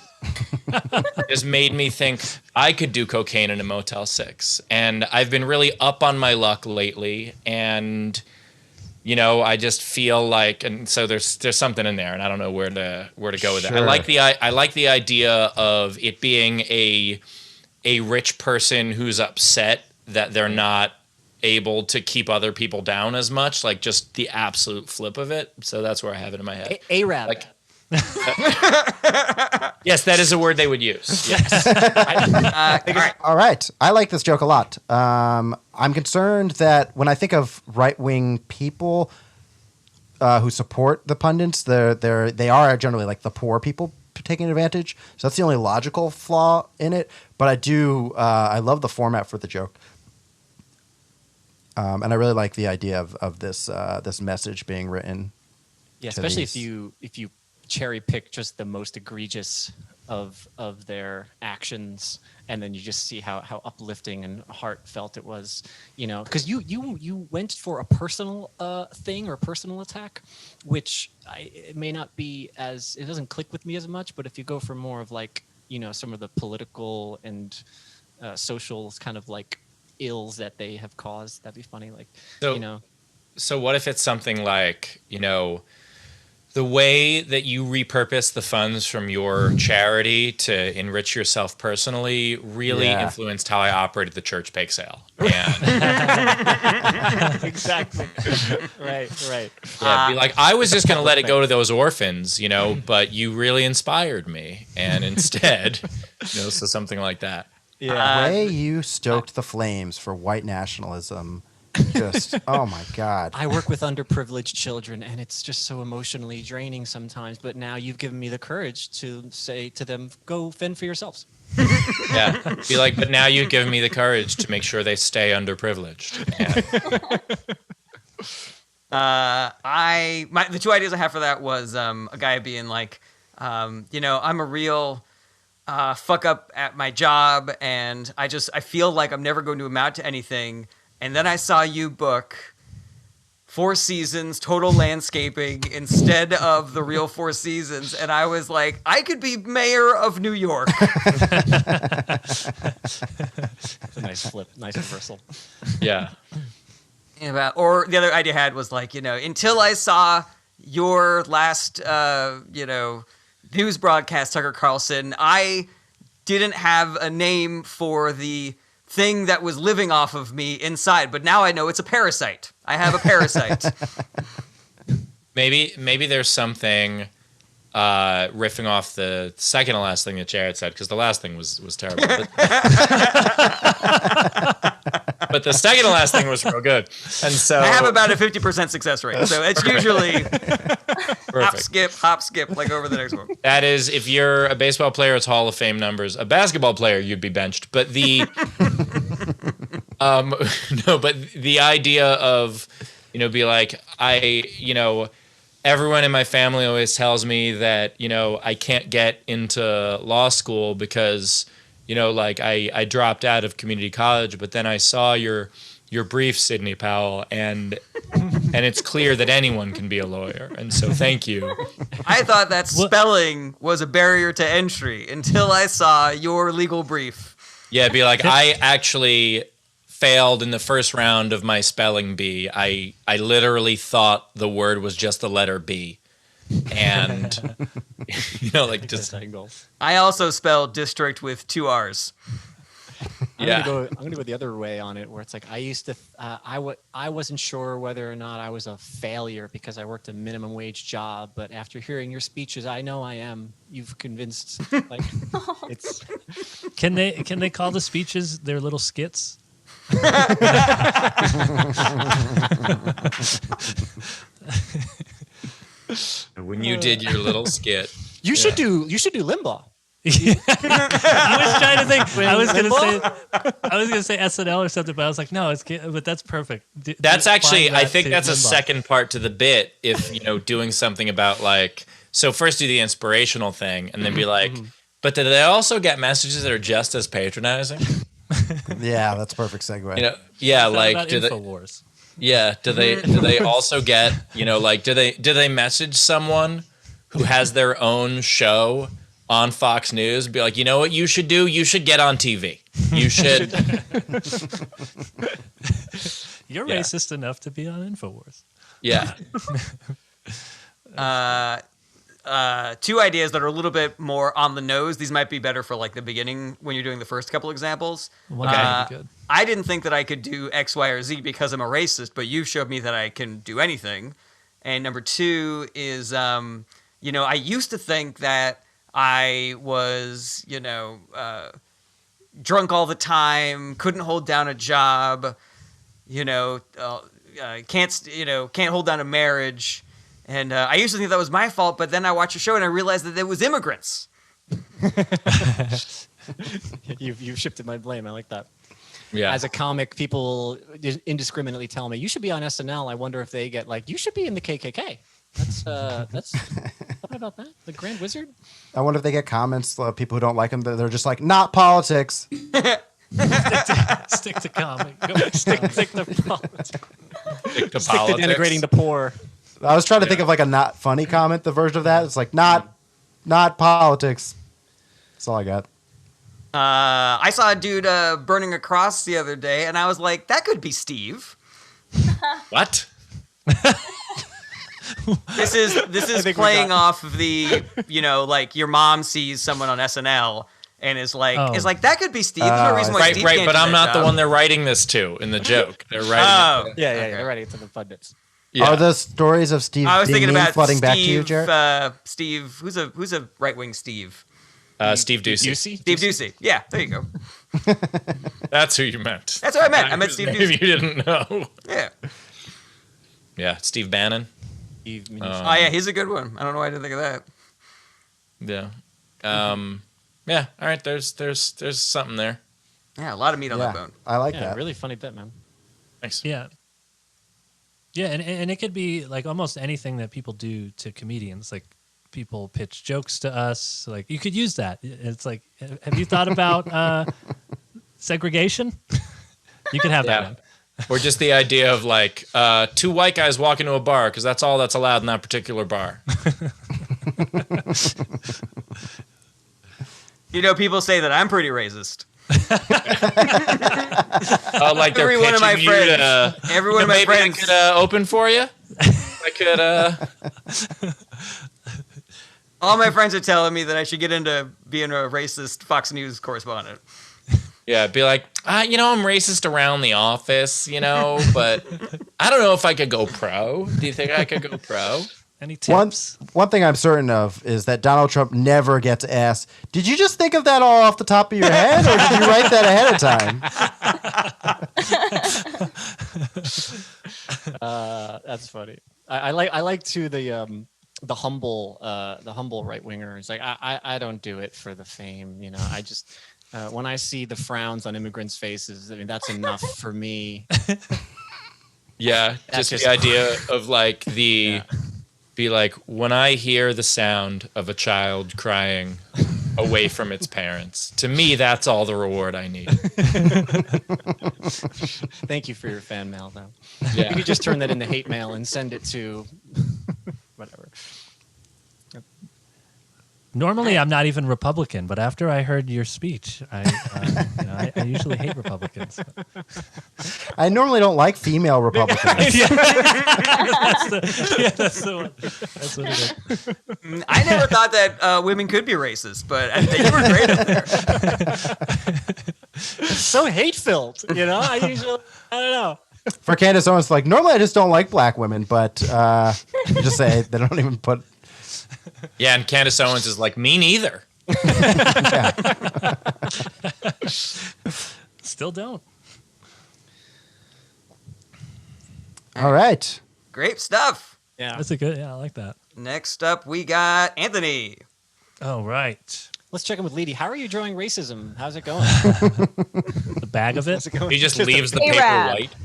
just made me think I could do cocaine in a Motel 6. And I've been really up on my luck lately, and I just feel like, and so there's something in there, and I don't know where to go with it. Sure. I like the idea of it being a rich person who's upset that they're not able to keep other people down as much, like just the absolute flip of it. So that's where I have it in my head. A-Rap. Yes, that is a word they would use. Yes. All right. I like this joke a lot. I'm concerned that when I think of right-wing people who support the pundits, they are generally like the poor people taking advantage. So that's the only logical flaw in it. But I love the format for the joke. And I really like the idea of this message being written. Yeah, especially if you cherry pick just the most egregious of their actions, and then you just see how uplifting and heartfelt it was, because you went for a personal thing or a personal attack, which it may not be it doesn't click with me as much, but if you go for more of some of the political and social kind of ills that they have caused, that'd be funny. So what if it's something like, the way that you repurpose the funds from your charity to enrich yourself personally really influenced how I operated the church bake sale. And Exactly. Right. yeah, be like, I was just going to let it go to those orphans, but you really inspired me. And instead, so something like that. The way you stoked the flames for white nationalism, just, oh my God. I work with underprivileged children, and it's just so emotionally draining sometimes. But now you've given me the courage to say to them, go fend for yourselves. Yeah. Be like, but now you've given me the courage to make sure they stay underprivileged. The two ideas I have for that was a guy being like, I'm a real fuck up at my job, and I feel like I'm never going to amount to anything. And then I saw you book Four Seasons Total Landscaping instead of the real Four Seasons, and I was like, I could be mayor of New York. It's a nice flip, nice reversal. Yeah. Or the other idea I had was like, until I saw your last, news broadcast, Tucker Carlson, I didn't have a name for the thing that was living off of me inside, but now I know it's a parasite. I have a parasite. Maybe there's something riffing off the second to last thing that Jarret said, because the last thing was terrible. But the second to last thing was real good. And so I have about a 50% success rate, so it's usually hop, skip, like over the next one. that is, if you're a baseball player, it's Hall of Fame numbers. A basketball player, you'd be benched. But the no, but the idea of, be like, everyone in my family always tells me that, I can't get into law school because, I dropped out of community college, but then I saw your brief, Sidney Powell, and it's clear that anyone can be a lawyer. And so thank you. I thought that spelling was a barrier to entry until I saw your legal brief. Yeah, it'd be like, I actually failed in the first round of my spelling bee. I literally thought the word was just the letter B. And, just... I also spelled district with 2 R's. Yeah. I'm gonna go the other way on it, where it's like I used to, I wasn't sure whether or not I was a failure because I worked a minimum wage job, but after hearing your speeches, I know I am. You've convinced, like, it's. Can they call the speeches their little skits? When you did your little skit. You should do Limbaugh. I was trying to think. I was gonna say SNL or something, but I was like, no, but that's perfect. That's actually, I think that's a Limbaugh. second part to the bit. If doing something about so first do the inspirational thing, and then be like, but do they also get messages that are just as patronizing? Yeah, that's a perfect segue. Yeah, About do they? InfoWars. Yeah, do they also get do they message someone who has their own show on Fox News and be like, you know what you should do? You should get on TV. You should. You're racist enough to be on InfoWars. Yeah. Two ideas that are a little bit more on the nose. These might be better for the beginning when you're doing the first couple examples. One would be good. I didn't think that I could do X, Y, or Z because I'm a racist, but you showed me that I can do anything. And number two is, I used to think that I was, drunk all the time, couldn't hold down a job, can't hold down a marriage. And I used to think that was my fault, but then I watched a show and I realized that it was immigrants. You've shifted my blame. I like that. Yeah. As a comic, people indiscriminately tell me, you should be on SNL. I wonder if they get you should be in the KKK. That's what about that? The Grand Wizard? I wonder if they get comments, people who don't like them, that they're just like, not politics. Stick to comic. Stick to politics. Stick to Stick to politics. denigrating the poor. I was trying to think of a not funny comment, the version of that. It's like, not politics. That's all I got. I saw a dude burning a cross the other day, and I was like, that could be Steve. What? This is playing off of the, your mom sees someone on SNL and is like, that could be Steve. There's no reason why Steve Right, can't but do I'm that not the job. one they're writing this to in the joke. They're writing. Yeah, they're writing it to the pundits. Yeah. Are the stories of Steve I was thinking about flooding Steve, back to you, Jarret? Steve, who's a right-wing Steve? Steve Ducey. Steve Ducey. Yeah, there you go. That's who you meant. That's what I meant. I meant Steve Maybe Ducey. you didn't know. Yeah. Yeah, Steve Bannon. Oh yeah, he's a good one. I don't know why I didn't think of that. Yeah. Yeah. All right. There's something there. Yeah, a lot of meat on that bone. I like Yeah, that. really funny bit, man. Thanks. Yeah. Yeah, and it could be almost anything that people do to comedians. people pitch jokes to us. Like, you could use that. It's like, have you thought about segregation? You can have that one. Or just the idea of like two white guys walk into a bar because that's all that's allowed in that particular bar. People say that I'm pretty racist. Like they're Every one of my pitching you friends. to, Every one of my maybe friends. I could open for you. I could. All my friends are telling me that I should get into being a racist Fox News correspondent. Yeah, be like, I'm racist around the office, but I don't know if I could go pro. Do you think I could go pro? Any tips? One thing I'm certain of is that Donald Trump never gets asked, did you just think of that all off the top of your head, or did you write that ahead of time? That's funny. I like too the humble right winger. It's like I don't do it for the fame. I just when I see the frowns on immigrants' faces, I mean that's enough for me. Yeah, just the idea of like be like, when I hear the sound of a child crying away from its parents, to me that's all the reward I need. Thank you for your fan mail, though. Yeah. You could just turn that into hate mail and send it to whatever. Normally, I'm not even Republican, but after I heard your speech, I usually hate Republicans. I normally don't like female Republicans. That's the one. That's what it is. I never thought that women could be racist, but I think you were great up there. So hate-filled, I don't know. For Candace Owens, like, normally I just don't like black women, but you just say they don't even put... Yeah, and Candace Owens is like, me neither. Still don't. All right. Great stuff. Yeah. That's a good. Yeah, I like that. Next up, we got Anthony. Oh, right. Let's check in with Leedy. How are you drawing racism? How's it going? The bag of it. How's it going? He just leaves the paper A-Rab. white.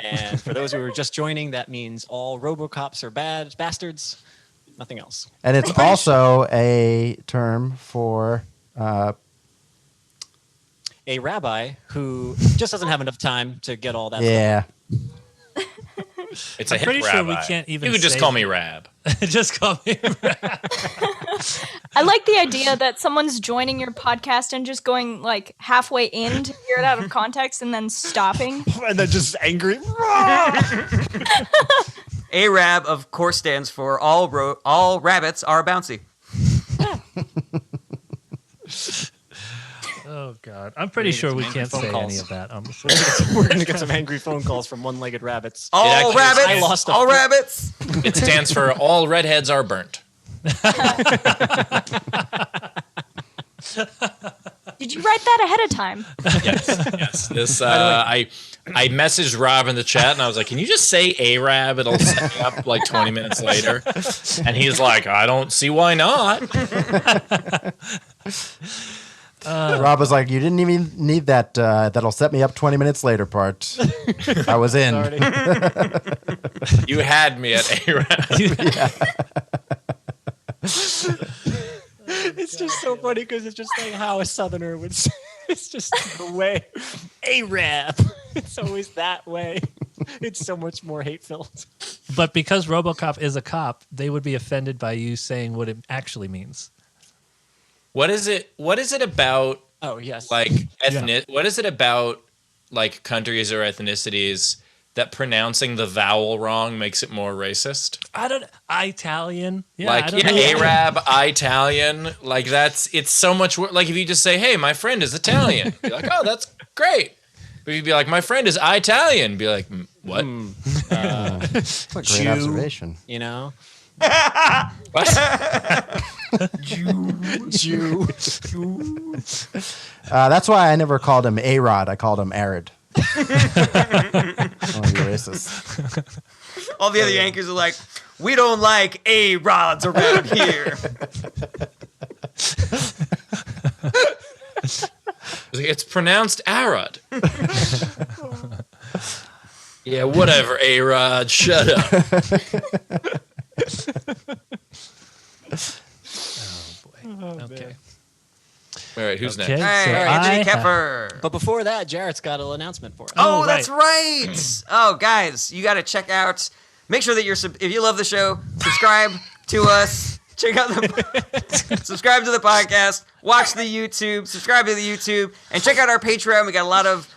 And for those who are just joining, that means all RoboCops are bad bastards. Nothing else. And it's also a term for... A rabbi who just doesn't have enough time to get all that yeah. It's a I'm hip pretty sure we rabbi. can't even You could just say call that. me Rab. Just call me. I like the idea that someone's joining your podcast and just going like halfway in to hear it out of context and then stopping. And then just angry. ARAB, of course, stands for all rabbits are bouncy. Oh God, I'm pretty sure we can't phone say calls. any of that. We're going to get some angry phone calls from one-legged rabbits. All actually- rabbits. I lost a all foot. rabbits. It stands for all redheads are burnt. Did you write that ahead of time? Yes. This I messaged Rob in the chat and I was like, "Can you just say Arab? It'll set me up like 20 minutes later." And he's like, "I don't see why not." Rob was like, you didn't even need that that'll set me up 20 minutes later part. I was in. You had me at Arab. It's just so funny because it's just like how a Southerner would say. It's just the way. Arab. It's always that way. It's so much more hate-filled. But because RoboCop is a cop, they would be offended by you saying what it actually means. What is it about Oh, yes. like what is it about like countries or ethnicities that pronouncing the vowel wrong makes it more racist? I don't. Italian. Yeah, Like I don't know. Arab, Italian, like it's so much like if you just say, "Hey, my friend is Italian," be like, "Oh, that's great." But if you'd be like, "My friend is Italian," be like, "What?" That's a great Jew. observation. You know? What? Jew. That's why I never called him A-Rod. I called him Arid. I want to be racist. All the other Yankees are like, we don't like A-Rods around here. It's pronounced Arad. Yeah, whatever, A-Rod. Shut up. Okay. All right, who's Okay. next? Hey, So Anthony I Kapfer. But before that, Jarrett's got an announcement for us. Oh, Oh, that's right. Oh, guys, you got to check out. Make sure that if you love the show, subscribe to us. Check out subscribe to the podcast. Watch the YouTube. Subscribe to the YouTube, and check out our Patreon. We got a lot of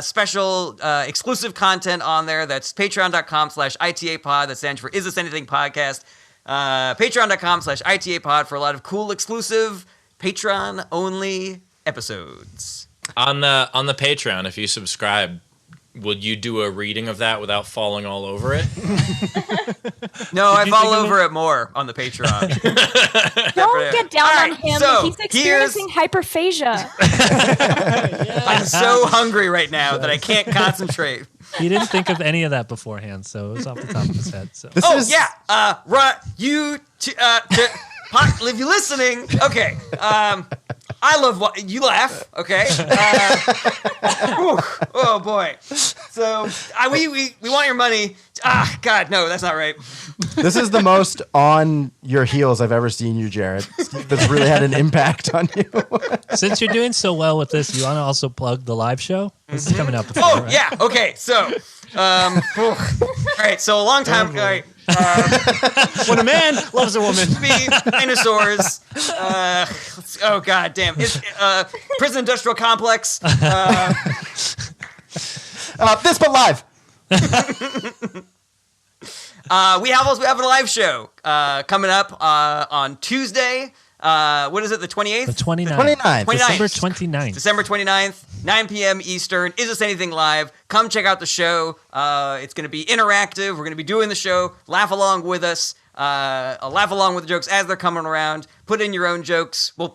special exclusive content on there. That's patreon.com/ITAPod. That stands for Is This Anything Podcast. Patreon.com/ITAPod for a lot of cool exclusive Patreon only episodes. On the Patreon, if you subscribe, would you do a reading of that without falling all over it? No, I fall over it more on the Patreon. Don't get down on him. so He's experiencing hyperphagia. I'm so hungry right now that I can't concentrate. He didn't think of any of that beforehand, so it was off the top of his head. So if you're listening, okay. I love what you laugh. Okay. Oh boy. So we want your money. God, no, that's not right. This is the most on your heels I've ever seen you, Jarret. That's really had an impact on you. since you're doing so well with this, you want to also plug the live show? This is coming up. Before, Oh right? yeah. Okay. So, all right. So a long time. All right. When a man loves a woman. Be dinosaurs. Oh god damn. Prison industrial complex. This but live. We have a live show coming up on Tuesday. What is it? The 28th? The 29th. 29th. December 29th. December 29th, 9 p.m. Eastern. Is This Anything Live? Come check out the show. It's going to be interactive. We're going to be doing the show. Laugh along with us. Laugh along with the jokes as they're coming around. Put in your own jokes. We'll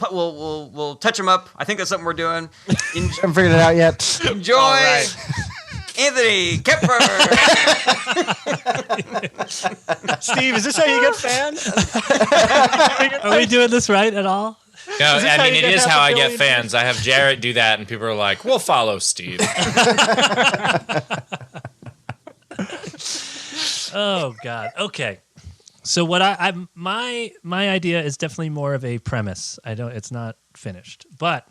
touch them up. I think that's something we're doing. Haven't figured it out yet. Enjoy. Anthony Kapfer. Steve, is this how you get fans? Are we doing this right at all? No, I mean, it is how I get 500,000,000 fans. I have Jarret do that, and people are like, we'll follow Steve. Oh God. Okay. So what my idea is definitely more of a premise. It's not finished, but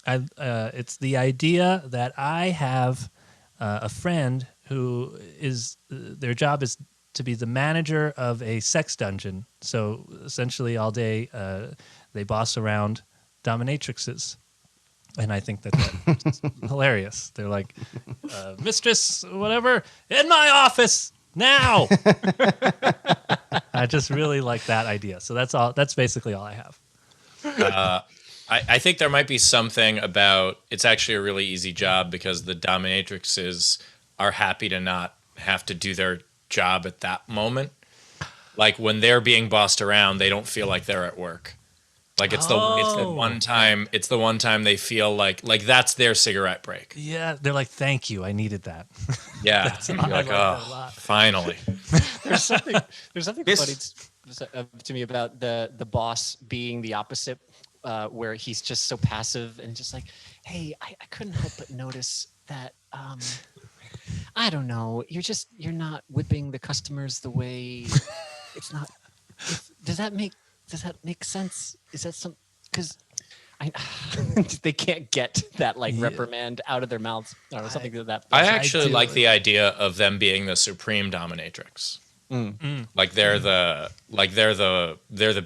it's the idea that I have a friend who is their job is to be the manager of a sex dungeon. So essentially, all day they boss around dominatrixes, and I think that's hilarious. They're like, "Mistress, whatever, in my office now." I just really like that idea. So that's all. That's basically all I have. I think there might be something about it's actually a really easy job because the dominatrixes are happy to not have to do their job at that moment. Like when they're being bossed around, they don't feel like they're at work. Like it's the one time they feel like that's their cigarette break. Yeah, they're like, "Thank you, I needed that." Yeah, you're like, like that a oh, lot. finally. There's something This- funny to me about the boss being the opposite, where he's just so passive and just like, hey, I couldn't help but notice that I don't know, you're not whipping the customers the way it's not. Does that make sense? Is that some because they can't get that reprimand out of their mouths or something to that. I actually do. like the idea of them being the supreme dominatrix. Like they're the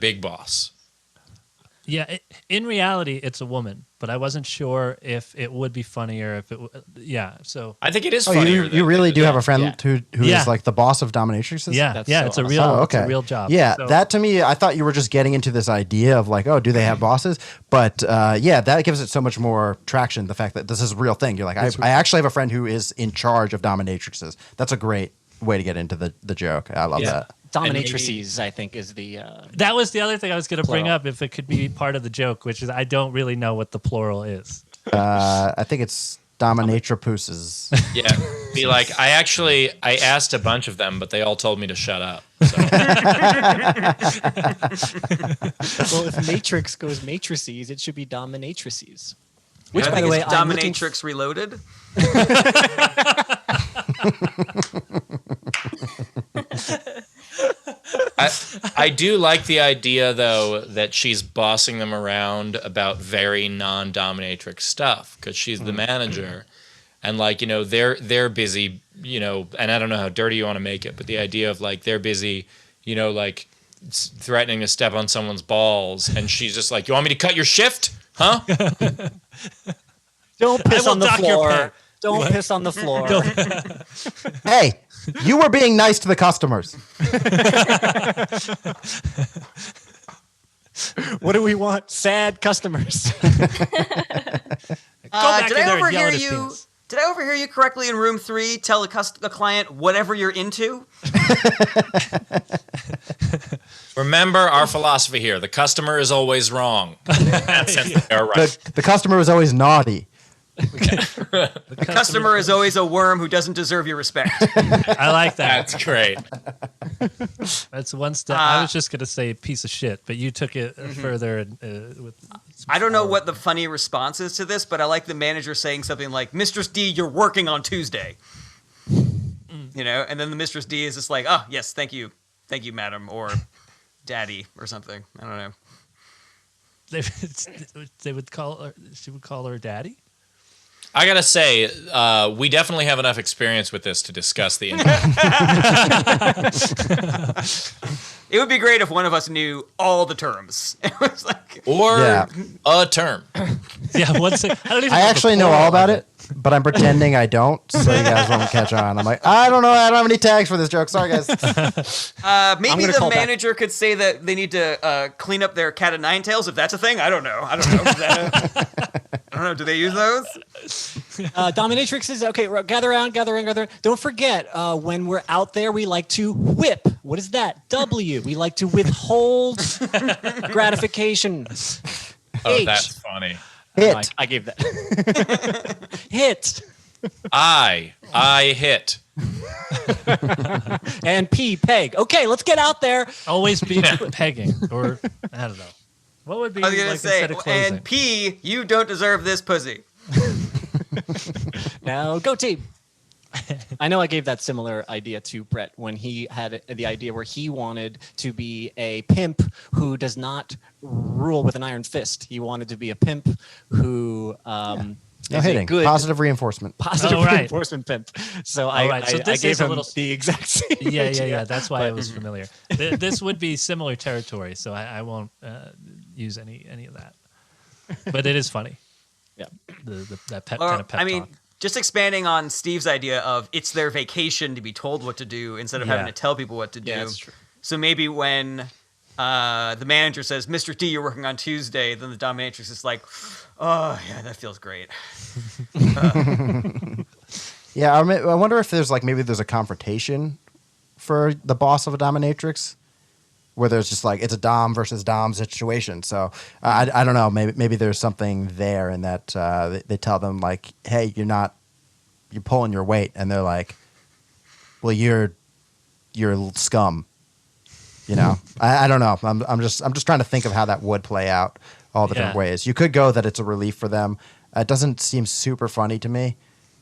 big boss. Yeah, in reality, it's a woman, but I wasn't sure if it would be funnier if it. Yeah, so I think it is Oh, funnier. you really do have a friend who Yeah. is like the boss of dominatrixes? yeah, That's yeah, so it's a awesome. real, Oh, it's okay. a real job. Yeah, So- that to me, I thought you were just getting into this idea of like, oh, do they have bosses? But yeah, that gives it so much more traction. The fact that this is a real thing. You're like, I actually have a friend who is in charge of dominatrixes. That's a great way to get into the joke. I love that. Dominatrices, I think, is the That was the other thing I was going to bring Plural. up, if it could be part of the joke, which is I don't really know what the plural is. I think it's dominatrixes. Yeah, be like I asked a bunch of them, but they all told me to shut up. So. well, if Matrix goes matrices, it should be dominatrices. Which, I by think the way, it's I'm looking Dominatrix Reloaded. I do like the idea, though, that she's bossing them around about very non-dominatrix stuff because she's the manager. And, like, you know, they're busy, you know, and I don't know how dirty you want to make it, but the idea of, like, they're busy, you know, like, threatening to step on someone's balls. And she's just like, you want me to cut your shift? Huh? Don't piss will on the dock your floor. pay. Don't piss on the floor. Hey, you were being nice to the customers. What do we want? Sad customers. Go back Did in I there and yell overhear at his you? penis. Did I overhear you correctly in room 3? Tell a client whatever you're into. Remember our philosophy here. The customer is always wrong. That's they're right. The customer was always naughty. The customer is always a worm who doesn't deserve your respect. I like that. That's great. That's one step. I was just gonna say piece of shit, but you took it further. And, with I don't know what the funny response is to this, but I like the manager saying something like, "Mistress D, you're working on Tuesday." You know, and then the Mistress D is just like, "Oh, yes, thank you, madam," or "Daddy," or something. I don't know. they would call her. She would call her daddy. I gotta say, we definitely have enough experience with this to discuss the. It would be great if one of us knew all the terms. It was like, or Yeah. a term. Yeah, once I don't even. I know actually the know plural all about of it, but I'm pretending I don't, so you guys won't catch on. I'm like, I don't know. I don't have any tags for this joke. Sorry, guys. maybe gonna the call back. manager could say that they need to clean up their cat of nine tails, if that's a thing. I don't know. Is that I don't know. Do they use those? Dominatrix is okay. Gather around. Don't forget, when we're out there, we like to whip. What is that? W. We like to withhold gratification. Oh, H. that's funny. Hit. I gave that. Hit. I hit. And P. Peg. Okay, let's get out there. Always be pegging, or I don't know. What would be I like was gonna say, instead of closing? and P, you don't deserve this pussy. Now go team. I know I gave that similar idea to Brett when he had the idea where he wanted to be a pimp who does not rule with an iron fist. He wanted to be a pimp who No is hitting. a good Positive reinforcement. positive Oh, right. reinforcement pimp. So All right, so I this gave is a him little- the exact same. Yeah. idea. That's why I was familiar. This would be similar territory, so I won't use any of that. But it is funny. Yeah. That pep Or, kind of pep I mean, talk. just expanding on Steve's idea of it's their vacation to be told what to do instead of having Yeah. to tell people what to do. Yeah, that's true. So maybe when the manager says, "Mr. D, you're working on Tuesday," then the dominatrix is like, "Oh, yeah, that feels great." Yeah, I wonder if there's maybe there's a confrontation for the boss of a dominatrix, where there's just it's a dom versus dom situation. So I don't know. Maybe there's something there in that they tell them hey, you're pulling your weight, and they're like, well, you're scum. You know, I don't know. I'm just trying to think of how that would play out all the different Yeah. ways. You could go that it's a relief for them. It doesn't seem super funny to me.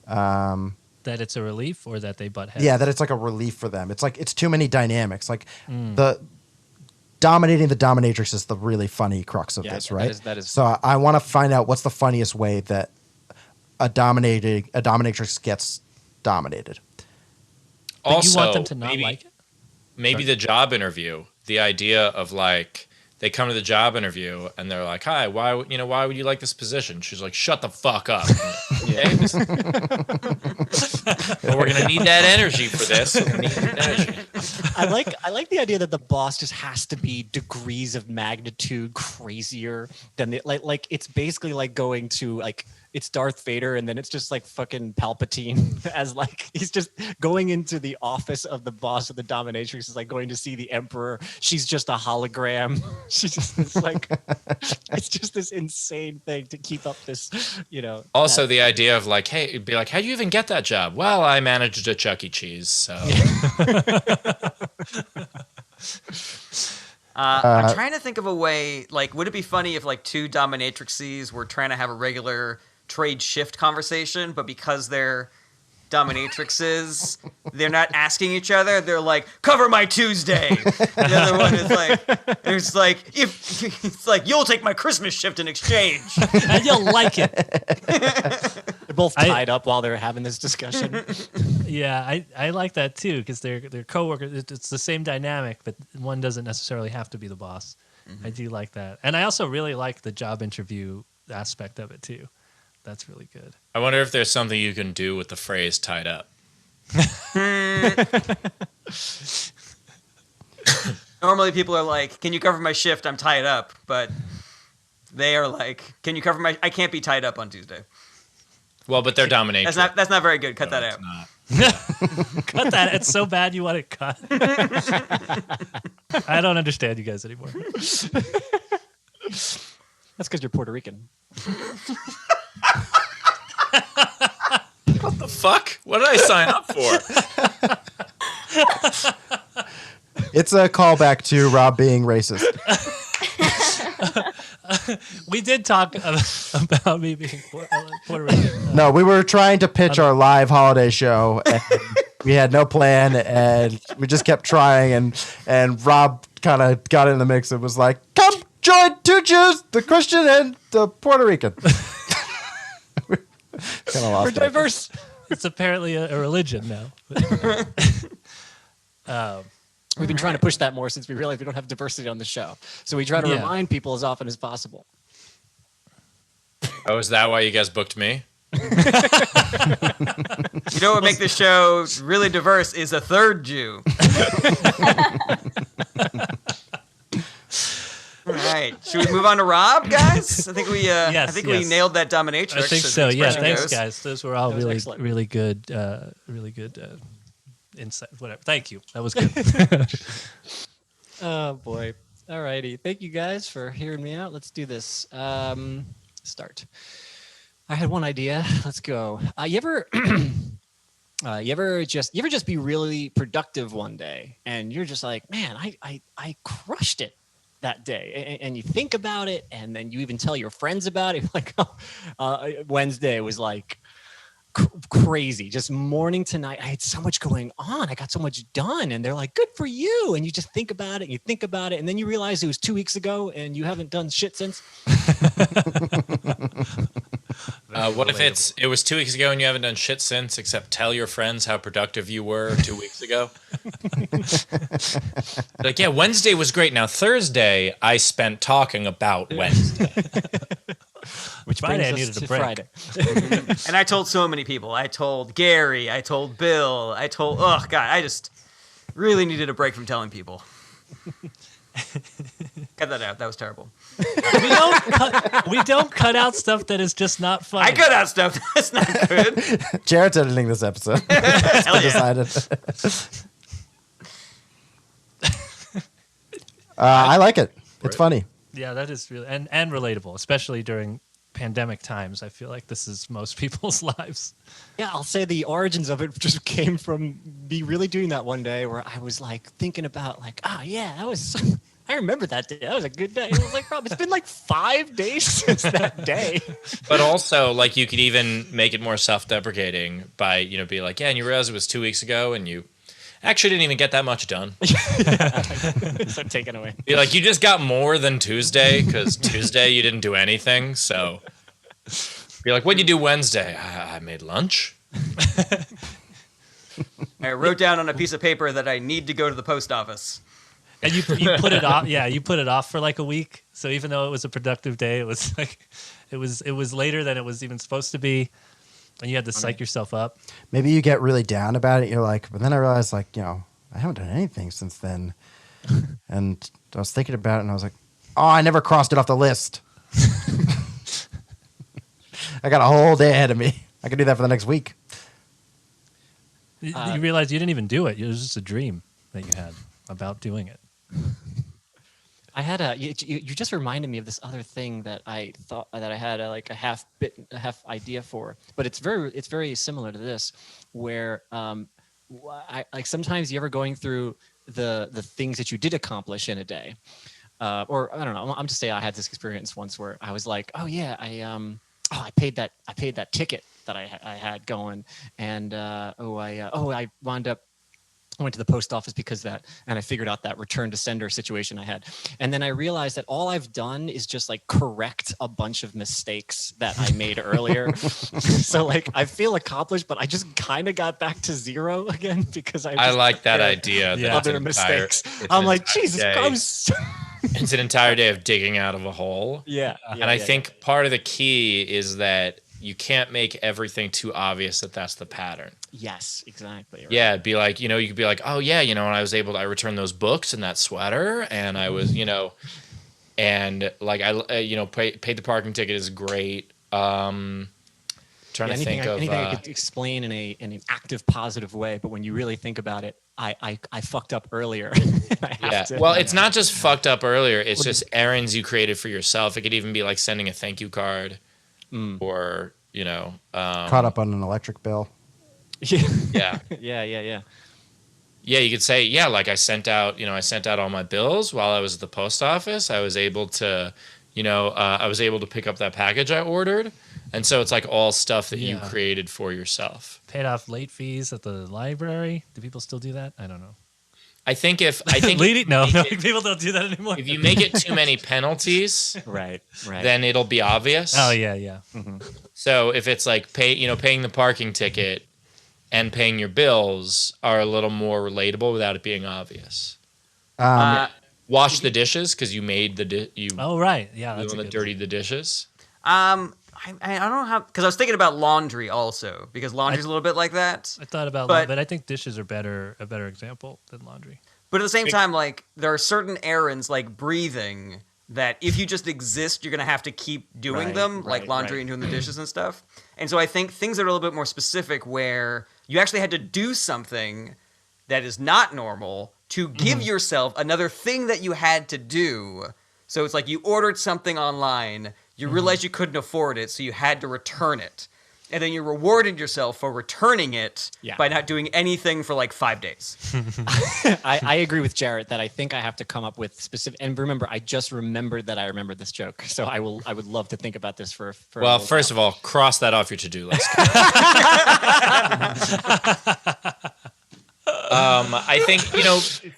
That it's a relief, or that they butt heads. Yeah, that it's a relief for them. It's too many dynamics. The dominating the dominatrix is the really funny crux of Yeah, this, that right? is- that is- So I want to find out what's the funniest way that a dominatrix gets dominated. But Also, you want them to not maybe, like it? maybe the job interview, the idea of they come to the job interview and they're like, "Hi, why would you like this position?" She's like, "Shut the fuck up." Okay? Well, we're gonna need that energy for this. We're gonna need that energy. I like the idea that the boss just has to be degrees of magnitude crazier than it's basically like going to it's Darth Vader, and then it's just fucking Palpatine as he's just going into the office of the boss of the dominatrix is going to see the Emperor. She's just a hologram. She's just it's just this insane thing to keep up this, Also, the idea of hey, it'd be like, how'd you even get that job? Well, I managed a Chuck E. Cheese, so. I'm trying to think of a way, would it be funny if two dominatrixes were trying to have a regular trade shift conversation, but because they're dominatrixes, they're not asking each other. They're like, "Cover my Tuesday." The other one is like, "It's like if it's like you'll take my Christmas shift in exchange." And you'll like it. They're both tied up while they're having this discussion. Yeah, I like that too because they're coworkers. It's the same dynamic, but one doesn't necessarily have to be the boss. I do like that, and I also really like the job interview aspect of it too. That's really good. I wonder if there's something you can do with the phrase tied up. Normally, people are like, "Can you cover my shift? I'm tied up," but they are like, "Can you cover my? I can't be tied up on Tuesday." Well, but they're dominatrix. That's not very good. Cut that out. Cut that. It's so bad you want it cut. I don't understand you guys anymore. That's because you're Puerto Rican. What the fuck? What did I sign up for? It's a callback to Rob being racist. We did talk about me being Puerto Rican. No, we were trying to pitch our live holiday show, and we had no plan, and we just kept trying, and Rob kind of got in the mix and was like, "Come join two Jews, the Christian and the Puerto Rican." Kind of lost We're it. diverse. It's apparently a religion now. We've been trying to push that more since we realized we don't have diversity on the show. So we try to remind people as often as possible. Oh, is that why you guys booked me? You know what make this show really diverse is a third Jew. All right, should we move on to Rob, guys? I think we we nailed that dominatrix. I think as so. the Yeah, expression thanks, goes. guys. Those were all That was really, excellent. really good insight. Whatever. Thank you. That was good. Oh, boy. All righty. Thank you guys for hearing me out. Let's do this. Start. I had one idea. Let's go. You ever just be really productive one day and you're just like, man, I crushed it that day, and you think about it, and then you even tell your friends about it. Like, Wednesday was like crazy, just morning to night. I had so much going on. I got so much done, and they're like, "Good for you!" And you just think about it, and you think about it, and then you realize it was 2 weeks ago, and you haven't done shit since. What if it was 2 weeks ago and you haven't done shit since, except tell your friends how productive you were 2 weeks ago? Like, yeah, Wednesday was great. Now Thursday, I spent talking about Wednesday. Which Friday, I brings us needed a to break. Friday. And I told so many people. I told Gary. I told Bill. I told. Oh God, I just really needed a break from telling people. Cut that out. That was terrible. We don't cut out stuff that is just not fun. I cut out stuff that's not good. Jarrett's editing this episode. Hell yeah. Decided. I like it. It's funny. Yeah, that is really and relatable, especially during pandemic times. I feel like this is most people's lives. Yeah, I'll say the origins of it just came from me really doing that one day where I was like thinking about like, that was, I remember that day. That was a good day. I was like, Rob, it's been like 5 days since that day. But also, like, you could even make it more self-deprecating by, be like, yeah, and you realize it was 2 weeks ago and you actually didn't even get that much done. So taken away. Be like, you just got more than Tuesday because Tuesday you didn't do anything. So be like, what'd you do Wednesday? I made lunch. I wrote down on a piece of paper that I need to go to the post office. And you put it off. Yeah, you put it off for like a week. So even though it was a productive day, it was like it was later than it was even supposed to be, and you had to psych yourself up. Maybe you get really down about it. You're like, but then I realized, like, I haven't done anything since then. And I was thinking about it, and I was like, oh, I never crossed it off the list. I got a whole day ahead of me. I can do that for the next week. You realized you didn't even do it. It was just a dream that you had about doing it. I had you just reminded me of this other thing that I thought that I had a half idea for, but it's very similar to this, where I like sometimes you ever going through the things that you did accomplish in a day, or I don't know. I'm just saying I had this experience once where I was like, oh yeah, I paid that ticket that I had going, and I wound up. I went to the post office because that, and I figured out that return to sender situation I had. And then I realized that all I've done is just like correct a bunch of mistakes that I made earlier. So like I feel accomplished, but I just kind of got back to zero again because I like that idea. Yeah. That other mistakes. I'm like, Jesus Christ. It's an entire day of digging out of a hole. Yeah. And I think part of the key is that you can't make everything too obvious that that's the pattern. Yes, exactly. Right. Yeah, it'd be like, you could be like, oh yeah, and I returned those books and that sweater, and I was, and like paid the parking ticket is great. Trying to think of anything I could explain in an active, positive way, but when you really think about it, I fucked up earlier. Well, it's not just fucked up earlier; it's just errands you created for yourself. It could even be like sending a thank you card, or Caught up on an electric bill. Yeah. Yeah. Yeah, you could say, like I sent out all my bills while I was at the post office. I was able to, pick up that package I ordered. And so it's like all stuff that you created for yourself. Paid off late fees at the library. Do people still do that? I don't know. I think No, people don't do that anymore. If you make it too many penalties, right, then it'll be obvious. Oh yeah. Mm-hmm. So if it's like paying the parking ticket and paying your bills are a little more relatable without it being obvious. Wash the dishes because you made Oh right, yeah. That's the dirtied the dishes. I don't know how, because I was thinking about laundry also, because laundry's a little bit like that. I thought about, but I think dishes are a better example than laundry. But at the same time, like there are certain errands like breathing that if you just exist, you're gonna have to keep doing them, like laundry and doing the dishes and stuff. And so I think things that are a little bit more specific, where you actually had to do something that is not normal to give yourself another thing that you had to do. So it's like you ordered something online. You realized you couldn't afford it, so you had to return it. And then you rewarded yourself for returning it by not doing anything for like 5 days. I agree with Jarret that I think I have to come up with specific. And remember, I just remembered that I remembered this joke, so I would love to think about this for. Well, first of all, cross that off your to-do list. I think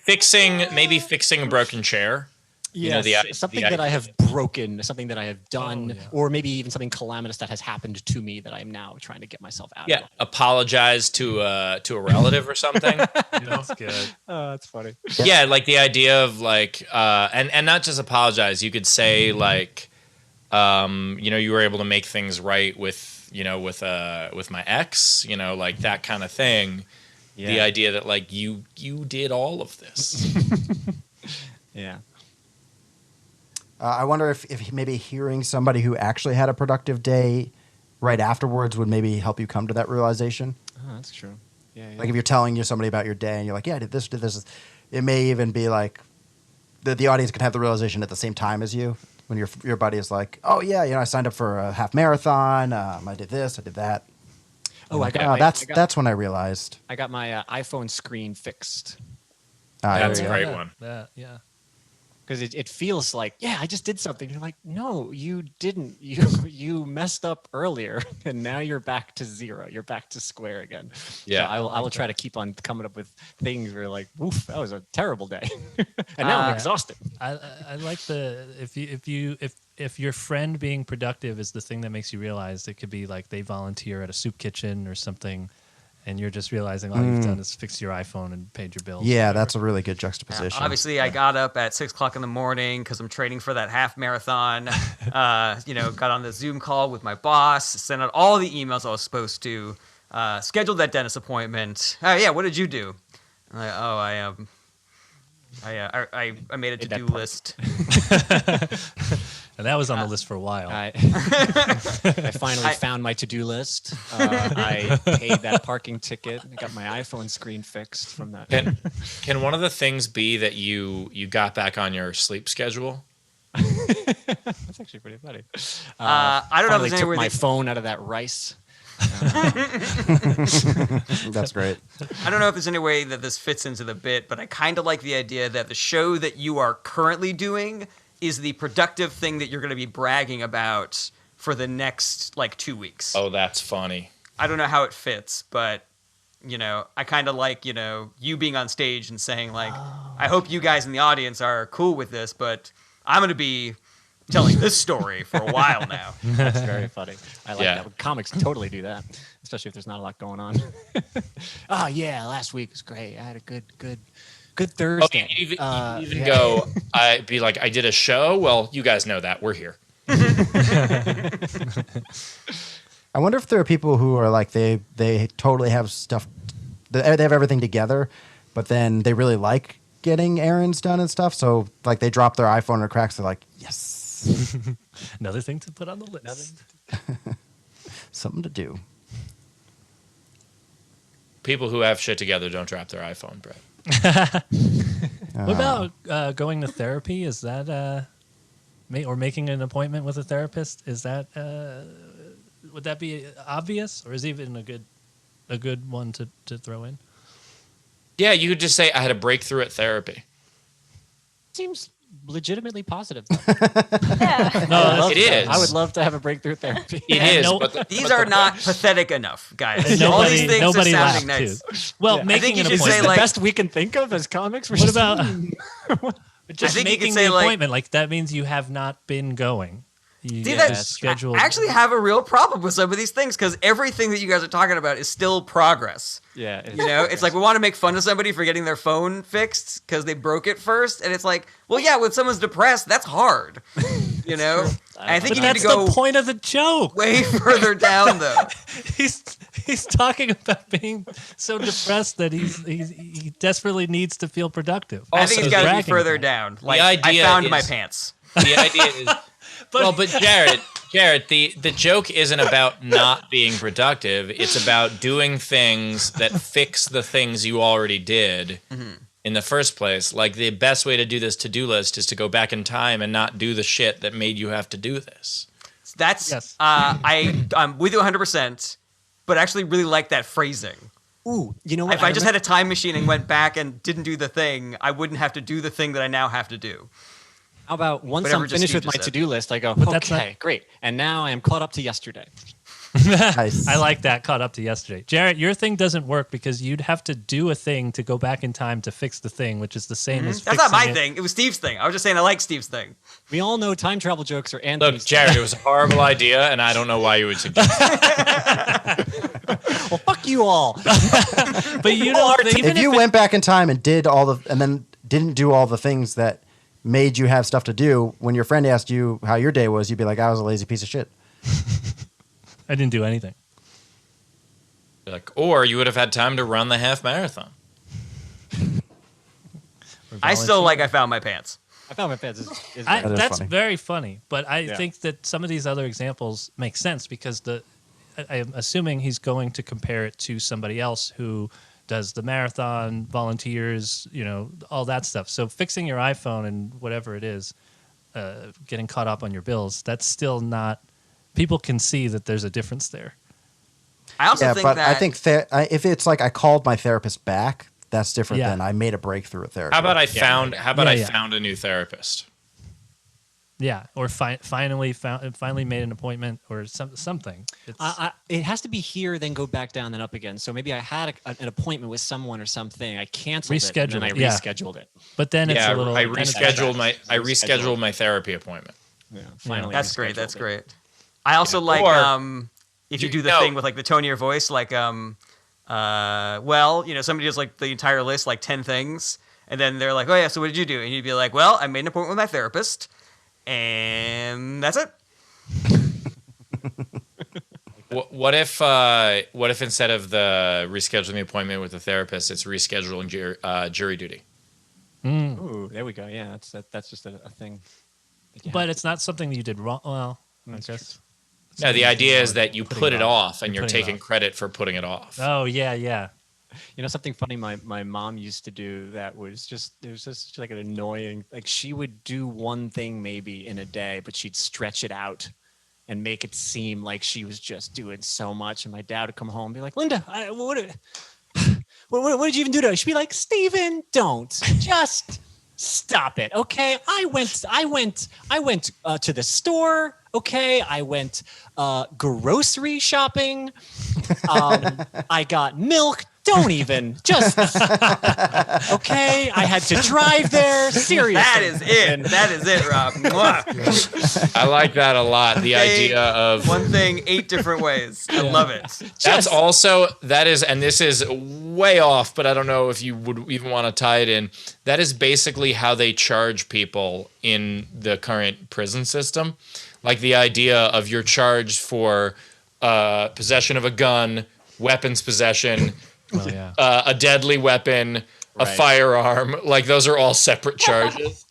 fixing a broken chair. Yes, something that I have broken, something that I have done, or maybe even something calamitous that has happened to me that I am now trying to get myself out of. Yeah, apologize to a relative or something. That's good. Oh, that's funny. Yeah, like the idea of like, and not just apologize. You could say like, you were able to make things right with my ex, like that kind of thing. Yeah. The idea that like you did all of this. Yeah. I wonder if maybe hearing somebody who actually had a productive day right afterwards would maybe help you come to that realization. Oh, that's true. Yeah. Like if you're telling somebody about your day and you're like, yeah, I did this. It may even be like the audience could have the realization at the same time as you when your buddy is like, oh yeah, I signed up for a half marathon. I did this, I did that. Oh, that's when I realized. I got my iPhone screen fixed. That's a great one. Yeah. Because it feels like, I just did something. You're like, no, you didn't. You messed up earlier, and now you're back to zero. You're back to square again. Yeah, so I will try to keep on coming up with things where like, oof, that was a terrible day, and now I'm exhausted. I like if your friend being productive is the thing that makes you realize it could be like they volunteer at a soup kitchen or something. And you're just realizing all you've done is fix your iPhone and paid your bills. Yeah, that's a really good juxtaposition. Obviously, I got up at 6 o'clock in the morning because I'm training for that half marathon. Got on the Zoom call with my boss, sent out all the emails I was supposed to, scheduled that dentist appointment. What did you do? I'm like, I made a to-do list. And that was on the list for a while. I finally found my to-do list. I paid that parking ticket. I got my iPhone screen fixed from that. Can one of the things be that you got back on your sleep schedule? That's actually pretty funny. I don't know if there's took anywhere my phone out of that rice. That's great. I don't know if there's any way that this fits into the bit, but I kind of like the idea that the show that you are currently doing is the productive thing that you're going to be bragging about for the next 2 weeks. Oh, that's funny. I don't know how it fits, but I kind of like, you being on stage and saying like, I hope you guys in the audience are cool with this, but I'm going to be telling this story for a while now. That's very funny. I like Yeah. that. Comics totally do that, especially if there's not a lot going on. Oh yeah, last week was great. I had a good Oh, Thursday. you even go, I'd be like, I did a show. Well, you guys know that. We're here. I wonder if there are people who are like they totally have stuff, they have everything together, but then they really like getting errands done and stuff. So like they drop their iPhone or cracks. They're like, yes, Another thing to put on the list. something to do. People who have shit together don't drop their iPhone, Brett. What about going to therapy? Is that or making an appointment with a therapist? Is that would that be obvious, or is even a good one to throw in? Yeah, you could just say, I had a breakthrough at therapy. Seems legitimately positive. Yeah. No, It is. I would love to have a breakthrough therapy. It is. no- But These are not pathetic enough, guys. All these things are nobody sounding laughed nice. too. Well, Yeah. I making think an you should Is say, this appointment. the like- best we can think of as comics? We're What just- about just think you could making say, the like- appointment? Like that means you have not been going. You See, have that's scheduled. I actually have a real problem with some of these things because everything that you guys are talking about is still progress. Yeah. It's like we want to make fun of somebody for getting their phone fixed because they broke it first, and it's like, well, yeah, when someone's depressed, that's hard. And I think but you need that's to go the point of the joke. way further down, though. He's talking about being so depressed that he desperately needs to feel productive. I think it's He's got to be bragging further about it. down. Like idea I found my is- pants. the idea is, but Jarret, the joke isn't about not being productive. It's about doing things that fix the things you already did in the first place. Like the best way to do this to-do list is to go back in time and not do the shit that made you have to do this. That's Yes. I'm with you 100%, but I actually really like that phrasing. Ooh, you know what? If I just had a time machine and went back and didn't do the thing, I wouldn't have to do the thing that I now have to do. How about once Whatever I'm just finished Steve with my just said. to-do list, I go, that's okay, great. And now I am caught up to yesterday. Nice. I like that. Caught up to yesterday. Jarret, your thing doesn't work because you'd have to do a thing to go back in time to fix the thing, which is the same as That's not fixing my it. thing. It was Steve's thing. I was just saying I like Steve's thing. We all know time travel jokes are Look, Anthony's. Jarret, it was a horrible idea, and I don't know why you would suggest it. Well, fuck you all. But you know, if you went back in time and did and then didn't do all the things that made you have stuff to do, when your friend asked you how your day was, you'd be like, I was a lazy piece of shit. I didn't do anything. Or you would have had time to run the half marathon. I still like I found my pants. I found my pants. That is That's funny. very funny, but I Yeah. think that some of these other examples make sense because I'm assuming he's going to compare it to somebody else who does the marathon, volunteers, all that stuff. So fixing your iPhone and whatever it is, getting caught up on your bills, that's still not. People can see that there's a difference there. I also Yeah, think but that I think if it's like I called my therapist back, that's different Yeah. than I made a breakthrough at therapy. How about I found Yeah. found a new therapist? Yeah, or finally made an appointment or something. It's, it has to be here, then go back down, then up again. So maybe I had an appointment with someone or something. I canceled it, and then I Rescheduled it, yeah. rescheduled it. but then it's Yeah, a little. I then it's rescheduled my therapy appointment. Yeah, finally. that's great. rescheduled That's it. great. I also like Or- if you You- do the no. thing with like the tone of your voice, like somebody does like the entire list, like 10 things, and then they're like, oh yeah, so what did you do? And you'd be like, well, I made an appointment with my therapist, and that's it. What if instead of the rescheduling the appointment with the therapist, it's rescheduling jury duty? Ooh, there we go. Yeah, that's just a thing. But it's not something that you did wrong. Well, I guess. No, the idea is that you put it off and You're you're putting it taking off. credit for putting it off. Oh yeah. You know, something funny my mom used to do that was just, it was just like an annoying, like she would do one thing maybe in a day, but she'd stretch it out and make it seem like she was just doing so much. And my dad would come home and be like, Linda, what did you even do today? She'd be like, Steven, don't. Just stop it, okay? I went to the store. Okay, I went grocery shopping. I got milk. Don't even. Just okay. I had to drive there. Seriously. That is it. That is it, Rob. Mwah. I like that a lot. The idea of one thing 8 different ways. I love it. that's also that is, and this is way off, but I don't know if you would even want to tie it in. That is basically how they charge people in the current prison system. Like the idea of you're charged for possession of a gun, weapons possession. Oh, yeah. A deadly weapon, a firearm, like those are all separate charges.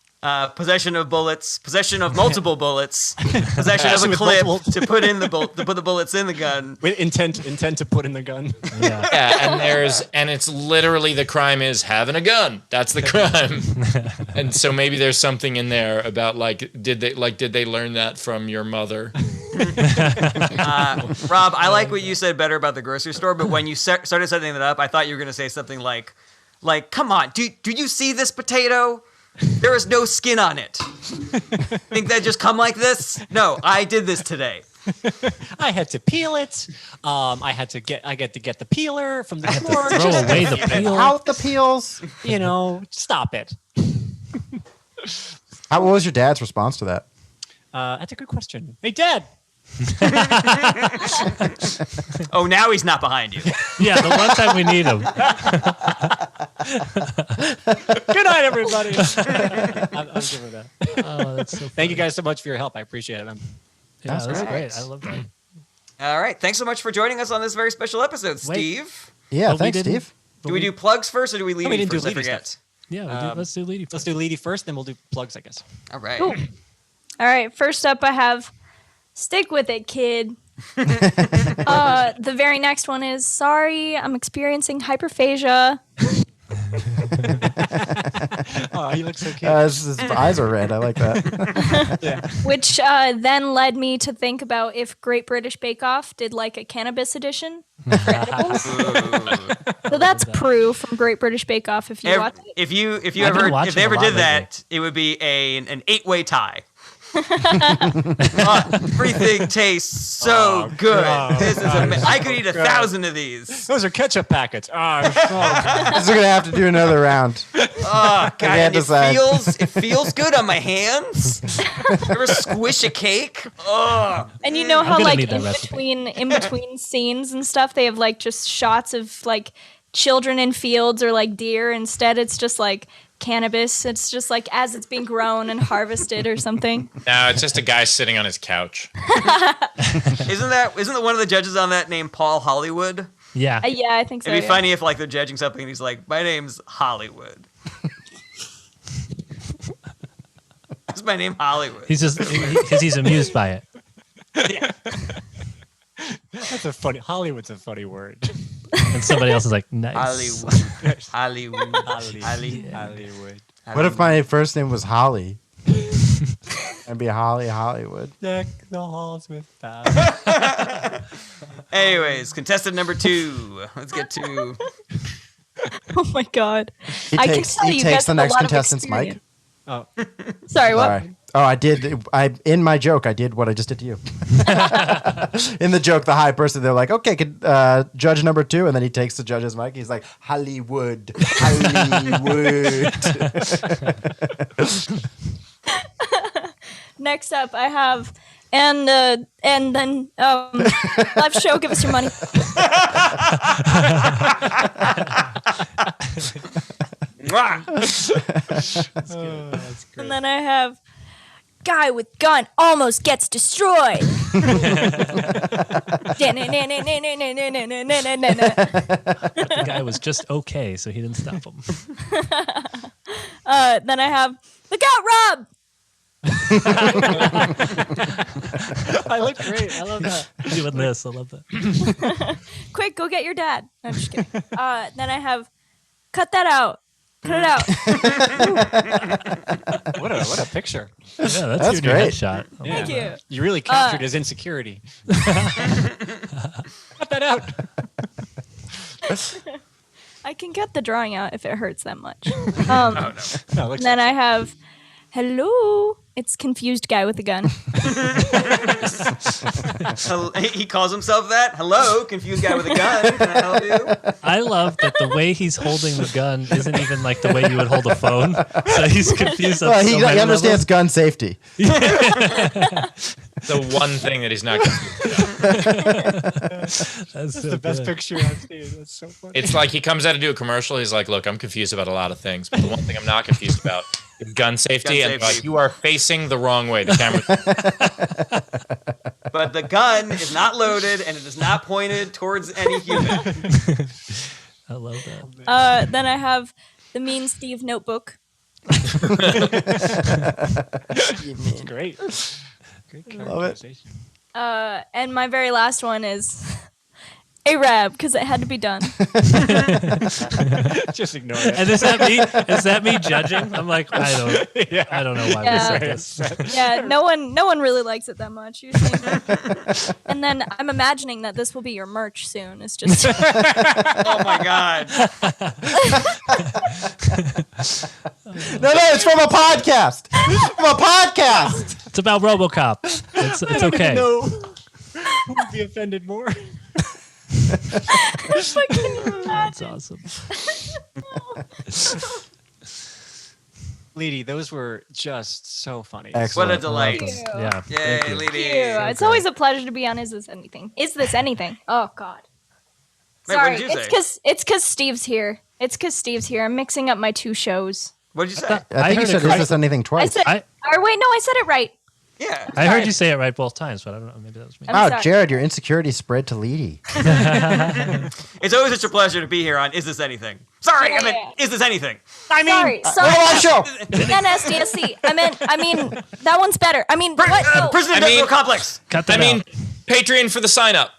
Possession of bullets, possession of multiple bullets, possession of a clip to put in the to put the bullets in the gun. With intent to put in the gun. Yeah. Yeah, and it's literally the crime is having a gun. That's the crime. And so maybe there's something in there about did they learn that from your mother? Rob, I like what you said better about the grocery store, but when you started setting that up, I thought you were going to say something like, come on, do you see this potato? There is no skin on it. Think that just come like this? No, I did this today. I had to peel it. I had to get the peeler from the store. Throw away the peel. Out the peels. Stop it. What was your dad's response to that? That's a good question. Hey, Dad. Oh, now he's not behind you. Yeah, the one time we need him. Good night, everybody. I'm giving that. Oh, that's so funny. Thank you guys so much for your help. I appreciate it. Yeah, that's great. great. I love that. All right. Thanks so much for joining us on this very special episode, Steve. Yeah, we thanks, didn't- Steve. Do we do plugs first or do we lead we didn't first? do I lead forget. stuff. Yeah, let's do Leedy. Let's do Leedy first, then we'll do plugs, I guess. All right. Cool. All right, first up I have Stick With It, Kid. The very next one is Sorry, I'm experiencing hyperphagia. Oh, he looks so cute. His eyes are red. I like that. Which then led me to think about if Great British Bake Off did like a cannabis edition for edibles. So that's Prue from Great British Bake Off. If you watch it, If I've been if watching they a ever lot did lately. that, it would be an 8-way tie. Everything tastes so good. God. This is amazing. I could eat 1,000 of these. Those are ketchup packets. Oh, We're gonna have to do another round. Oh, God, can't and decide. it feels good on my hands. Ever squish a cake? Oh, and you know how gonna like need that recipe. in between scenes and stuff, they have like just shots of like children in fields or like deer. Instead, it's just like cannabis. It's just like as it's being grown and harvested or something. No, it's just a guy sitting on his couch. isn't one of the judges on that named Paul Hollywood? Yeah. Yeah, I think so. It'd be yeah. funny if like they're judging something and he's like, "My name's Hollywood." What's my name, Hollywood? He's just because he's amused by it. that's a funny. Hollywood's a funny word. And somebody else is like, nice. Hollywood. Hollywood. What if my first name was Holly? I'd be Hollywood. Deck the halls with that. Anyways, contestant number 2. Let's get to. Oh my god! He I can takes tell you guys the have a next lot of contestant's mic. experience. Oh, Sorry, what? Sorry. Oh, I did. In my joke, I did what I just did to you. In the joke, the high person, they're like, okay, judge number 2. And then he takes the judge's mic. He's like, Hollywood. Next up, I have and then live show. Give us your money. And then I have guy with gun almost gets destroyed. The guy was just okay, so he didn't stop him. Then I have look out, Rob. I look great. I love that. Doing this, I love that. Quick, go get your dad. No, I'm just kidding. Then I have cut that out. Cut it out. What a picture. Yeah, that's That's your new great. headshot. Oh, Thank you. You really captured his insecurity. Cut that out. I can get the drawing out if it hurts that much. No, it looks Then I have hello. It's confused guy with a gun. He calls himself that. Hello, confused guy with a gun. Can I help you? I love that the way he's holding the gun isn't even like the way you would hold a phone. So he's confused. Well, he many understands gun safety. The one thing that he's not confused about. That's The best picture I've seen. That's so funny. It's like he comes out to do a commercial. He's like, look, I'm confused about a lot of things, but the one thing I'm not confused about is gun safety. Gun And safety. like, you are facing the wrong way. The camera. But the gun is not loaded and it is not pointed towards any human. I love that. Then I have the Mean Steve notebook. It's great. Great Love it. characterization. And my very last one is Arab, because it had to be done. Just ignore it. And is that me judging? I'm like, I don't know why we said this. Yeah, no one really likes it that much. You think. And then I'm imagining that this will be your merch soon. It's just Oh my god. No, it's from a podcast. This is from a podcast. It's about RoboCop. It's okay. No. Who would be offended more? That's awesome. Leedy, those were just so funny. Excellent. What a delight. Thank you. Yeah. Yay, Thank lady. you. It's always a pleasure to be on Is This Anything? Is This Anything? Oh God. Wait, Sorry, what did you say? it's cause Steve's here. I'm mixing up my two shows. What did you say? I think I you heard said, it is this anything I twice? said, I said it right. Yeah. I heard you say it right both times, but I don't know. Maybe that was me. I'm Wow, sorry. Jared, your insecurity spread to Leedy. It's always such a pleasure to be here on Is This Anything? Sorry, I meant Is This Anything? Sorry. Live show. NSDSC. I mean, that one's better. I mean, what? No. Prison I Industrial mean- Complex. Cut that out. Patreon for the sign up.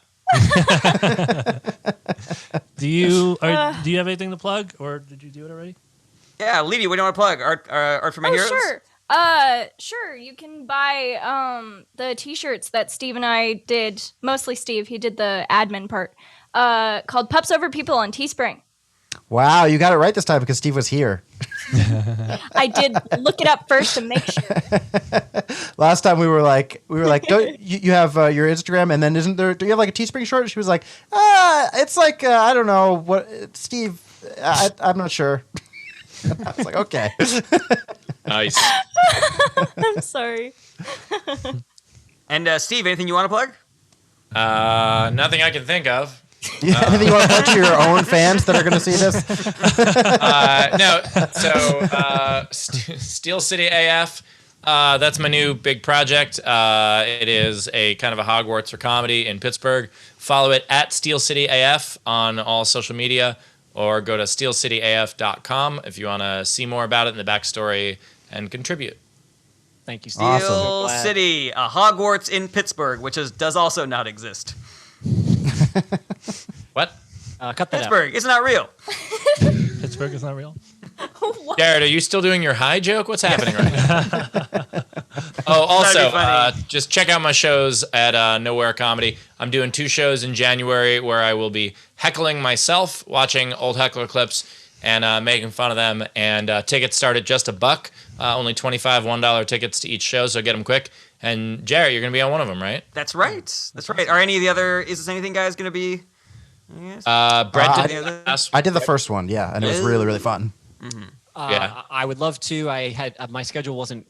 Do you have anything to plug, or did you do it already? Yeah, Leedy, what do you want to plug? Art for My Oh, Heroes? sure. Sure. You can buy the T-shirts that Steve and I did. Mostly Steve. He did the admin part. Called Pups Over People on Teespring. Wow, you got it right this time because Steve was here. I did look it up first to make sure. Last time we were like, don't you have your Instagram, and then isn't there? Do you have like a Teespring short? She was like, it's like I don't know what, Steve. I'm not sure. I was like, okay. Nice. I'm sorry. And Steve, anything you want to plug? Nothing I can think of. Anything you want to plug to your own fans that are going to see this? No. So, Steel City AF. That's my new big project. It is a kind of a Hogwarts for comedy in Pittsburgh. Follow it at Steel City AF on all social media, or go to steelcityaf.com if you want to see more about it and the backstory and contribute. Thank you, Steve. Awesome. Steel City, a Hogwarts in Pittsburgh, which does also not exist. What? Cut that out. Pittsburgh, it's not real. Pittsburgh is not real. Jared, are you still doing your high joke? What's happening right now? Oh, also, That'd be funny. just check out my shows at Nowhere Comedy. I'm doing 2 shows in January where I will be heckling myself, watching old heckler clips, and making fun of them. And tickets start at just $1. Only $25 $1 tickets to each show, so get them quick. And Jared, you're going to be on one of them, right? That's right. That's right. Are any of the other Is This Anything guys going to be? Yes. Brett I- did the last. I did the first one, yeah, and it was really, really fun. Yeah. I would love to. I had my schedule wasn't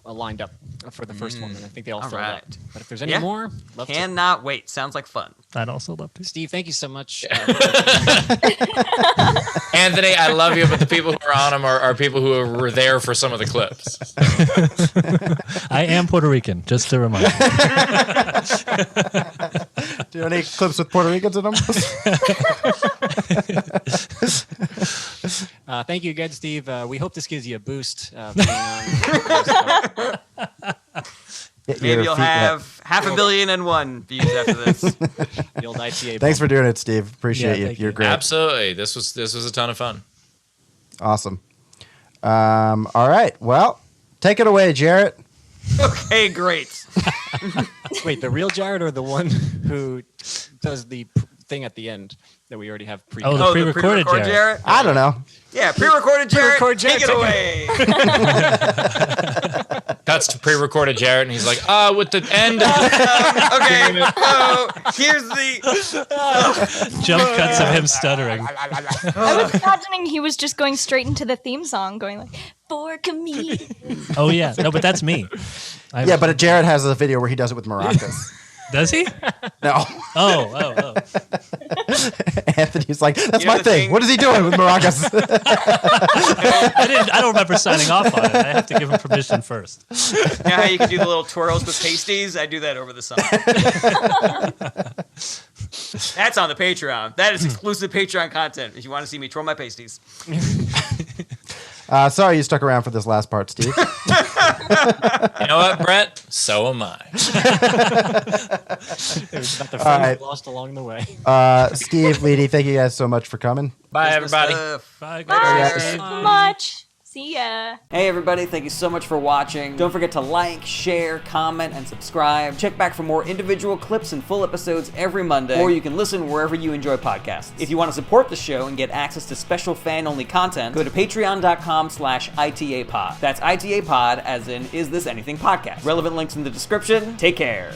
lined up for the first one, and I think they all filled right. up. But if there's any Yeah. more, love to. Cannot wait. Sounds like fun. I'd also love to. Steve, thank you so much. Anthony, I love you, but the people who are on them are people who were there for some of the clips. I am Puerto Rican, just to remind you. Do you have any clips with Puerto Ricans in them? Thank you again, Steve. We hope this gives you a boost. Being on. Maybe you'll have 500 million views after this. The old ITA. Thanks for doing it, Steve. Appreciate Yeah, you. thank You're you. great. Absolutely. This was a ton of fun. Awesome. All right. Well, take it away, Jarret. Okay, great. Wait, the real Jared or the one who does the thing at the end that we already have pre? Oh, the pre-recorded pre-record Jarret. I don't know. Yeah, pre-recorded Jarrett. Pre-record Take Jarrett, it take away. cuts to pre-recorded Jarret, and he's like, with the end. Okay. Oh, here's the. Jump cuts of him stuttering. I was imagining he was just going straight into the theme song, going like, for comedians. Oh yeah, no, but that's me. Yeah, but Jarret has a video where he does it with maracas. Does he? No. Oh. Anthony's like, that's You know my the thing. thing- What is he doing with maracas? I don't remember signing off on it. I have to give him permission first. You know how you can do the little twirls with pasties? I do that over the song. That's on the Patreon. That is exclusive Patreon content if you want to see me twirl my pasties. Sorry you stuck around for this last part, Steve. You know what, Brett? So am I. It was about the friends right. we lost along the way. Steve, Leedy, thank you guys so much for coming. Bye, everybody. Bye, Bye guys. so much. See ya. Hey everybody, thank you so much for watching. Don't forget to like, share, comment, and subscribe. Check back for more individual clips and full episodes every Monday, or you can listen wherever you enjoy podcasts. If you want to support the show and get access to special fan-only content, go to patreon.com/ITAPod. That's ITAPod, as in Is This Anything Podcast. Relevant links in the description. Take care.